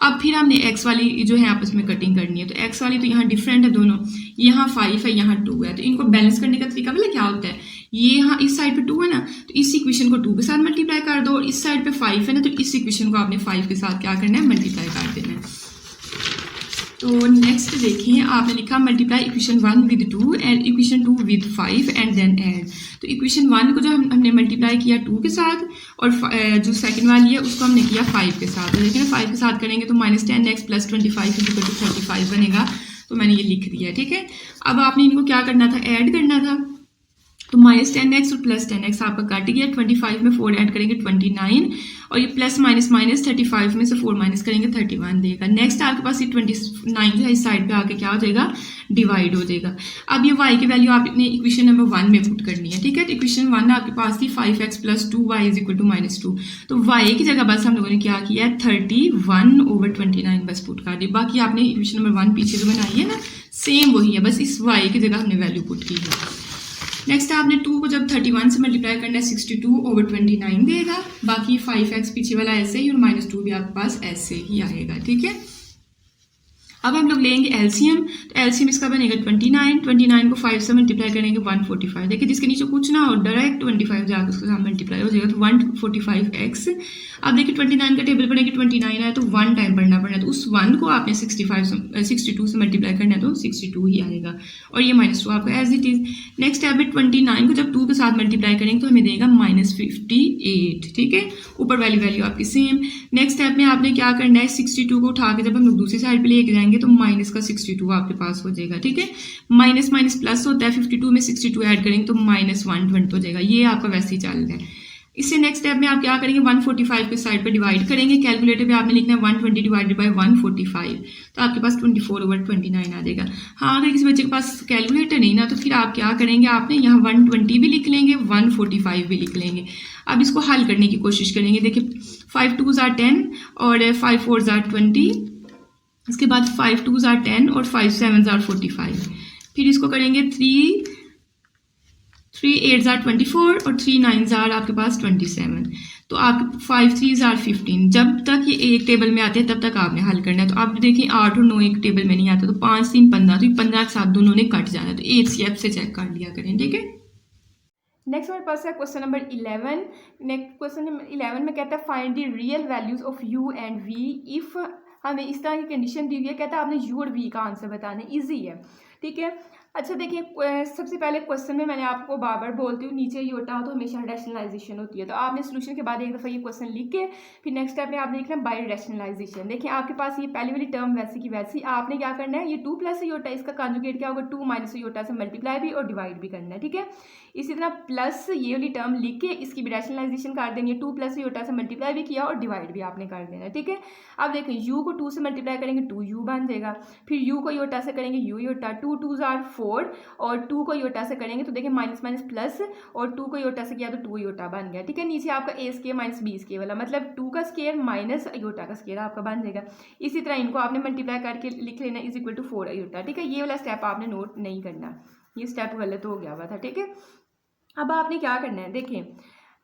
अब फिर हमने एक्स वाली जो है आपस में कटिंग करनी है, तो एक्स वाली तो यहाँ डिफरेंट है दोनों, यहाँ 5 है यहाँ 2 है, तो इनको बैलेंस करने का तरीका पता क्या होता है, ये यहाँ इस साइड पे 2 है ना, तो इस इक्वेशन को 2 के साथ मल्टीप्लाई कर दो, और इस साइड पे 5 है ना, तो इस इक्वेशन को आपने 5 के साथ क्या करना है, मल्टीप्लाई कर देना है। तो नेक्स्ट देखिए, आपने लिखा multiply equation 1 with 2 and equation 2 with 5 and then add. तो इक्वेशन 1 को जो हमने मल्टीप्लाई किया 2 के साथ, और जो सेकंड वाली है उसको हमने किया 5 के साथ। तो देखिए ना 5 के साथ करेंगे तो -10x + 25 = 35 बनेगा। तो मैंने ये लिख दिया, ठीक है। अब आपने इनको क्या करना था, ऐड करना था। तो -10x और +10x आपका काट गया, 25 में 4 ऐड करेंगे 29, और ये प्लस माइनस 35 में से 4 माइनस करेंगे 31 देगा। नेक्स्ट आपके पास ये 29 जो है इस साइड पे आके क्या हो जाएगा, डिवाइड हो जाएगा। अब ये y की वैल्यू आपने इक्वेशन नंबर 1 में पुट करनी है, ठीक है। तो इक्वेशन 1 आपके पास थी 5x + 2y = -2, तो y की जगह बस हम लोगों ने क्या किया है, 31/29 बस पुट कर दी। बाकी आपने इक्वेशन नंबर 1 पीछे जो बनाई है ना, सेम वही है, बस इस y की जगह हमने वैल्यू पुट की है। नेक्स्ट आपने 2 को जब 31 से मल्टीप्लाई करना है 62/29 देगा। बाकी 5x पीछे वाला ऐसे ही, और -2 भी आपके पास ऐसे ही आएगा, ठीक है। अब हम लोग लेंगे एलसीएम, तो एलसीएम इसका बनेगा 29 को 5 से मल्टीप्लाई करेंगे 145। देखिए जिसके नीचे कुछ ना हो, डायरेक्ट 25 जाकर उसके साथ मल्टीप्लाई हो जाएगा, तो 145x। अब देखिए 29 का टेबल पढ़ेंगे, 29 आया तो 1 टाइम पढ़ना पड़ना, तो उस 1 को आपने 62 से मल्टीप्लाई करना है तो 62 ही आएगा, और ये -2 आपका as it is. Next step है 29 को जब 2 के साथ मल्टीप्लाई करेंगे तो हमें देगा -58, ठीक है। ऊपर वाली वैल्यू आपकी सेम। नेक्स्ट स्टेप में आपने क्या करना है, 62 को उठा के जब हम लोग दूसरी साइड पे लेके जाएंगे तो माइनस का 62 आपके पास हो जाएगा, ठीक है। माइनस माइनस प्लस होता है, 52 में 62 ऐड करेंगे तो -120 हो जाएगा। ये आपका वैसे ही चल रहा है। इससे नेक्स्ट स्टेप में आप क्या करेंगे, 145 के साइड पे डिवाइड करेंगे। कैलकुलेटर पे आपने लिखना है 120 डिवाइडेड बाय 145, तो आपके पास 24/29 आ जाएगा। हाँ, अगर किसी बच्चे के पास कैलकुलेटर नहीं ना, तो फिर आप क्या करेंगे, आपने यहाँ 120 भी लिख लेंगे, 145 भी लिख लेंगे। अब इसको हल करने की कोशिश करेंगे। देखिए 5 2s are 10 और 5 4s are 20, इसके बाद 5 2s are 10 और 5 7s are 45। फिर इसको करेंगे 3 8s are 24 और 3 9s are आपके पास 27। तो आप 5 3s are 15। जब तक ये एक टेबल में आते हैं तब तक आपने हल करना है। तो आप देखिए 8 और 9 एक टेबल में नहीं आता, तो 5 3 15, तो 15 के साथ दोनों ने कट जाना है, तो एक स्टेप से चेक कर लिया करें, ठीक है। नेक्स्ट हमारे पास है question number 11। Next question number 11 में कहता है find the real values of u and v if हमें इस तरह की कंडीशन दी हुई है। कहता है आपने u और v का आंसर बताना है, ईजी है, ठीक है। अच्छा देखिए, सबसे पहले क्वेश्चन में मैंने आपको बार बार बोलती हूँ, नीचे योटा हो तो हमेशा रैशनलाइजेशन होती है। तो आपने सोल्यूशन के बाद एक दफ़ा ये क्वेश्चन लिख के फिर नेक्स्ट स्टेप में आपने लिखना है बाय रैशनलाइजेशन। देखिए आपके पास ये पहली वाली टर्म वैसी की वैसी, आपने क्या करना है, ये 2 + योटा, इसका कॉन्जुगेट क्या होगा, 2 - योटा से मल्टीप्लाई भी और डिवाइड भी करना है, ठीक है। इसी तरह प्लस ये वाली टर्म लिख के इसकी भी रैशनलाइजेशन कर देनी है, 2 + योटा से मल्टीप्लाई भी किया और डिवाइड भी आपने कर देना है, ठीक है। अब देखें u को 2 से मल्टीप्लाई करेंगे 2u बन जाएगा, फिर u को योटा से करेंगे u योटा, 2 2s are 4 और 2 को योटा से करेंगे तो देखिए माइनस माइनस प्लस, और 2 को योटा से किया तो 2 योटा बन गया, ठीक है। नीचे आपका a square minus b square वाला, मतलब 2 का स्क्वायर माइनस योटा का स्क्वायर आपका बन जाएगा। इसी तरह इनको आपने मल्टीप्लाई करके लिख लेना = 4 योटा, ठीक है। ये वाला स्टेप आपने नोट नहीं करना, ये स्टेप गलत हो गया हुआ था, ठीक है। अब आपने क्या करना है, देखें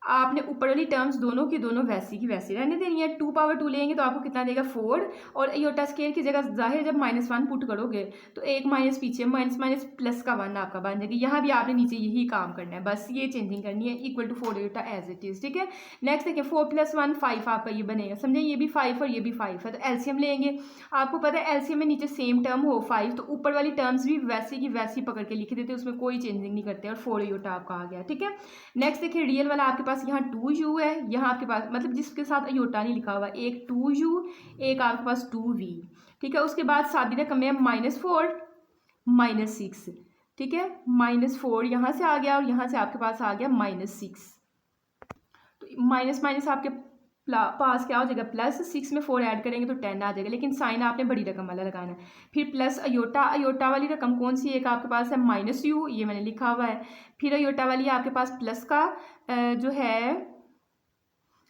आपने ऊपर वाली टर्म्स दोनों की दोनों वैसी की वैसी रहने देनी है। 2 × 2 लेंगे तो आपको कितना देगा 4, और योटा स्केयर की जगह जाहिर जब -1 पुट करोगे तो एक माइनस पीछे माइनस माइनस प्लस का 1 आपका बन जाएगा। यहाँ भी आपने नीचे यही काम करना है, बस ये चेंजिंग करनी है, = 4 योटा एज इट इज, ठीक है। नेक्स्ट देखिए 4 + 1 5 आपका ये बनेगा, समझे, ये भी 5 और ये भी 5 है, तो एलसीएम लेंगे। आपको पता है एलसीएम में नीचे सेम टर्म हो 5, तो ऊपर वाली टर्म्स भी वैसी की वैसी पकड़ के लिख देते, उसमें कोई चेंजिंग नहीं करते, और 4 योटा आपका आ गया, ठीक है। नेक्स्ट देखिए रियल वाला आपके पास यहाँ 2u है, यहाँ आपके पास मतलब जिसके साथ योटा नहीं लिखा हुआ, एक 2u एक आपके पास 2v, ठीक है। उसके बाद सादी रकम में -4 -6, ठीक है। -4 यहाँ से आ गया और यहाँ से आपके पास आ गया -6, तो माइनस माइनस आपके पास क्या हो जाएगा +6 में 4 ऐड करेंगे तो 10 आ जाएगा, लेकिन साइन आपने बड़ी रकम वाला लगाना है। फिर प्लस अयोटा, अयोटा वाली रकम कौन सी, एक आपके पास है -u, ये मैंने लिखा हुआ है। फिर अयोटा वाली आपके पास प्लस का जो है,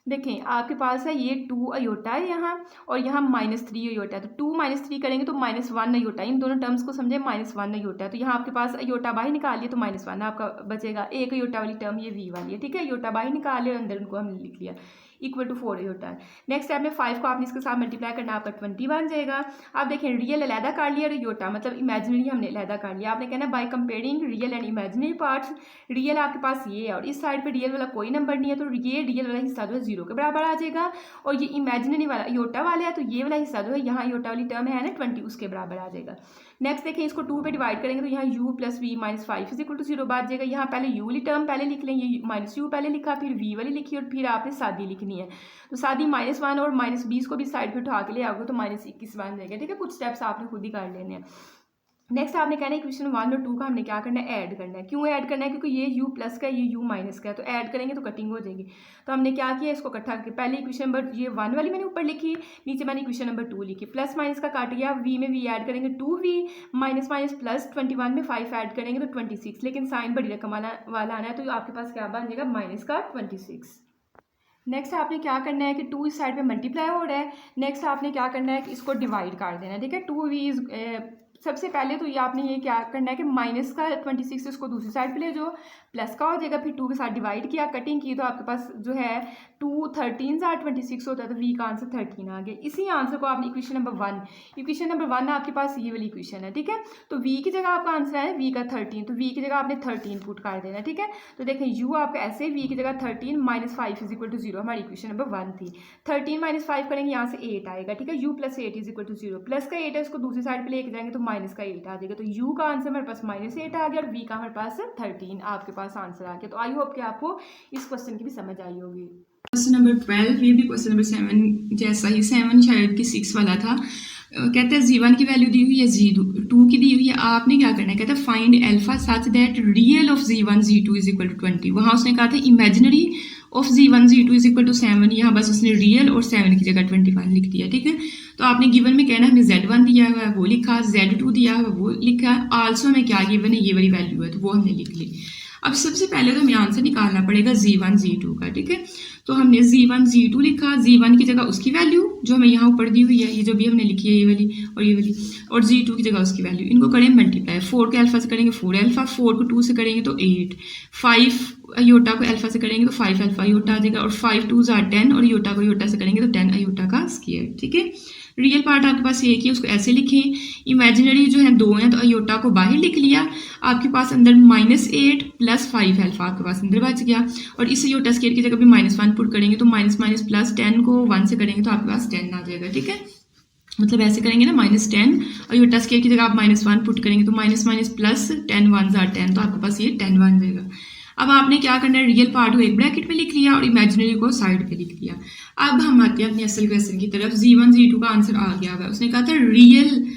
देखें आपके पास है ये 2 अयोटा है यहाँ, और यहाँ -3 अयोटा है, तो 2 - 3 करेंगे तो -1 अयोटा, इन दोनों टर्म्स को समझे -1 अयोटा है। तो यहाँ आपके पास अयोटा बाहर निकालिए तो -1 आपका बचेगा। एक अयोटा वाली टर्म ये v वाली है, ठीक है। अयोटा बाहर निकाले, अंदर उनको हमने लिख लिया। Equal to 4 iota. Next step में 5 को आपने इसके साथ मल्टीप्लाई करना, आपका 20 बन जाएगा। आप देखें रियल अलहदा कर लिया और आयोटा मतलब इमेजिनरी हमने अलहदा कर लिया। आपने कहना bye comparing real and imaginary parts, real आपके पास ये है और इस साइड पर रियल वाला कोई नंबर नहीं है, तो ये रियल वाला हिस्सा जो है 0 के बराबर आ जाएगा, और ये इमेजिनरी वाला आयोटा वाला है तो ये वाला हिस्सा जो है यहाँ आयोटा वाली टर्म है ना 20 उसके बराबर आ जाएगा। नेक्स्ट देखें इसको 2 पे डिवाइड करेंगे तो यहाँ u plus v minus 5 is equal to 0 बात जाएगा। यहाँ पहले u वाली टर्म पहले लिख लें, ये माइनस यू पहले लिखा, फिर v वाली लिखी और फिर आपने सादी लिखनी है। तो सादी -1 और -20 को भी साइड पे उठा के ले आओगे तो -21 बन जाएगा। ठीक है, कुछ स्टेप्स आपने खुद ही कर लेने हैं। नेक्स्ट आपने कहना है इक्वेशन 1 और 2 का हमने क्या करना है, ऐड करना है। क्यों ऐड करना है, क्योंकि ये u प्लस का ये u माइनस का है, तो ऐड करेंगे तो कटिंग हो जाएगी। तो हमने क्या किया, इसको इकट्ठा करके पहले इक्वेशन नंबर ये 1 वाली मैंने ऊपर लिखी, नीचे मैंने इक्वेशन नंबर 2 लिखी, प्लस माइनस का काट गया, v में v ऐड करेंगे 2v, माइनस माइनस प्लस 21 में 5 ऐड करेंगे तो 26, लेकिन साइन बड़ी रकम वाला आना है तो आपके पास क्या बन जाएगा माइनस का 26। नेक्स्ट आपने क्या करना है कि 2 इस साइड पे मल्टीप्लाई हो रहा है। नेक्स्ट आपने क्या करना है कि इसको डिवाइड कर देना है। ठीक है, 2v सबसे पहले तो ये आपने ये क्या करना है कि माइनस का 26 इसको दूसरी साइड पे ले जाओ, प्लस का हो जाएगा, फिर 2 के साथ डिवाइड किया, कटिंग की तो आपके पास जो है 2 13 26 होता है, तो v का आंसर 13 आ गया। इसी आंसर को आपने इक्वेशन नंबर 1 आपके पास ये वाली इक्वेशन है। ठीक है, तो v की जगह आपका आंसर है v का 13, तो v की जगह आपने 13 पुट कर देना। ठीक है, तो देखें u आपका ऐसे v की जगह 13 -5 इज इक्वल टू 0 हमारी इक्वेशन नंबर 1 थी। 13 -5 करेंगे यहाँ से 8 आएगा। ठीक है, u plus 8 is equal to 0, plus का 8 है उसको दूसरी साइड पर लेके जाएंगे तो माइनस का 8 आ जाएगा। तो u का आंसर हमारे पास -8 आ गया और v का हमारे पास 13 आपके पास आंसर आ गया। तो आई होप कि आपको इस क्वेश्चन की भी समझ आई होगी। क्वेश्चन नंबर 12, ये भी क्वेश्चन नंबर 7 जैसा ही, 7 शायद कि 6 वाला था। कहते हैं z1 की वैल्यू दी हुई है, z2 की दी हुई है, आपने क्या करना है, कहता है find alpha such that real of z1 z2 is equal to 20। वहाँ उसने कहा था imaginary of z1 z2 is equal to 7, यहाँ बस उसने रियल और 7 की जगह 21 लिख दिया। ठीक है, तो आपने गिवन में कहना हमें z1 दिया हुआ है वो लिखा, z2 दिया हुआ है वो लिखा, आल्सो हमें क्या गिवन है ये वाली वैल्यू है तो वो हमने लिख ली। अब सबसे पहले तो हमें आंसर निकालना पड़ेगा z1 z2 का। ठीक है, तो हमने z1 z2 लिखा, z1 की जगह उसकी वैल्यू जो हमें यहाँ ऊपर दी हुई है, ये जो भी हमने लिखी है ये वाली और ये वाली, और z2 की जगह उसकी वैल्यू, इनको करें मल्टीप्लाई। 4 के अल्फा से करेंगे 4 अल्फा, 4 को 2 से करेंगे तो 8, 5 अयोटा को अल्फा से करेंगे तो 5 अल्फा अयोटा आ जाएगा, और 5 2s are 10 और अयोटा को अयोटा से करेंगे तो 10 अयोटा का स्क्वायर। ठीक है, रियल पार्ट आपके पास एक ही, उसको ऐसे लिखें। इमेजिनरी जो है 2 हैं तो अयोटा को बाहर लिख लिया, आपके पास अंदर -8 प्लस 5 अल्फा आपके पास अंदर बच गया, और इस अयोटा स्क्वायर की जगह भी -1 पुट करेंगे तो माइनस प्लस 10 को 1 से करेंगे तो आपके पास 10 आ जाएगा। ठीक है, मतलब ऐसे करेंगे ना -10 अयोटा स्क्वायर की जगह आप -1 पुट करेंगे तो माइनस प्लस 10 1s are 10, तो आपके पास ये 10 बन जाएगा। अब आपने क्या करना है, रियल पार्ट को एक ब्रैकेट में लिख लिया और इमेजिनरी को साइड पे लिख लिया। अब हम आते हैं अपने असल क्वेश्चन की तरफ। z1 z2 का आंसर आ गया हुआ है, उसने कहा था real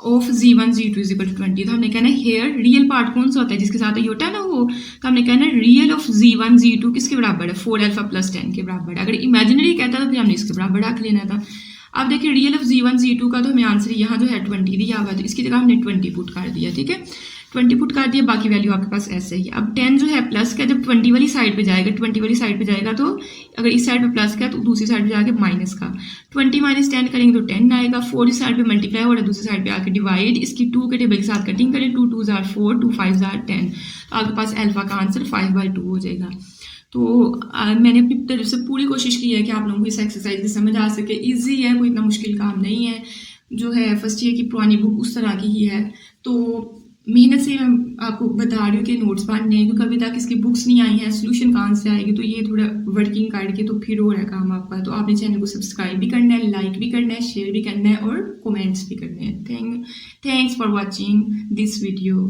of z1 z2 is equal to 20, तो हमने कहना है हेयर रियल पार्ट कौन सा होता है जिसके साथ अयोटा ना हो, तो हमने कहना है रियल ऑफ z1 z2 किसके बराबर है, 4 अल्फा प्लस 10 के बराबर है। अगर इमेजिनरी कहता तो फिर हमने इसके बराबर रख लेना था। अब देखिए रियल ऑफ z1 z2 का तो हमें आंसर यहाँ जो है 20 दिया हुआ है, तो इसकी जगह हमने 20 पुट कर दिया। ठीक है, 20 पुट कर दिया, बाकी वैल्यू आपके पास ऐसे ही। अब 10 जो है प्लस का, जब 20 वाली साइड पे जाएगा, 20 वाली साइड पे जाएगा तो अगर इस साइड पे प्लस का तो दूसरी साइड पे जाके माइनस का, 20 - 10 करेंगे तो 10 आएगा। 4 इस साइड पे मल्टीप्लाई हो रहा है, दूसरी साइड पे आके डिवाइड, इसकी 2 के टेबल के साथ कटिंग करें, 2 2s are 4 2 5s are 10, तो आपके पास अल्फा का आंसर 5/2 हो जाएगा। तो मैंने अपनी तरफ से पूरी कोशिश की है कि आप लोगों को इस एक्सरसाइज की समझ आ सके। ईजी है, कोई इतना मुश्किल काम नहीं है, जो है फर्स्ट ईयर की पुरानी बुक उस तरह की ही है। तो मेहनत से मैं आपको बता रही हूँ कि नोट्स बनने हैं, क्योंकि अभी तक इसकी बुक्स नहीं आई हैं, सोल्यूशन कहाँ से आएगी, तो ये थोड़ा वर्किंग करके तो फिर हो रहा है काम आपका। तो आपने चैनल को सब्सक्राइब भी करना है, लाइक भी करना है, शेयर भी करना है और कमेंट्स भी करने हैं। Thanks for watching this video.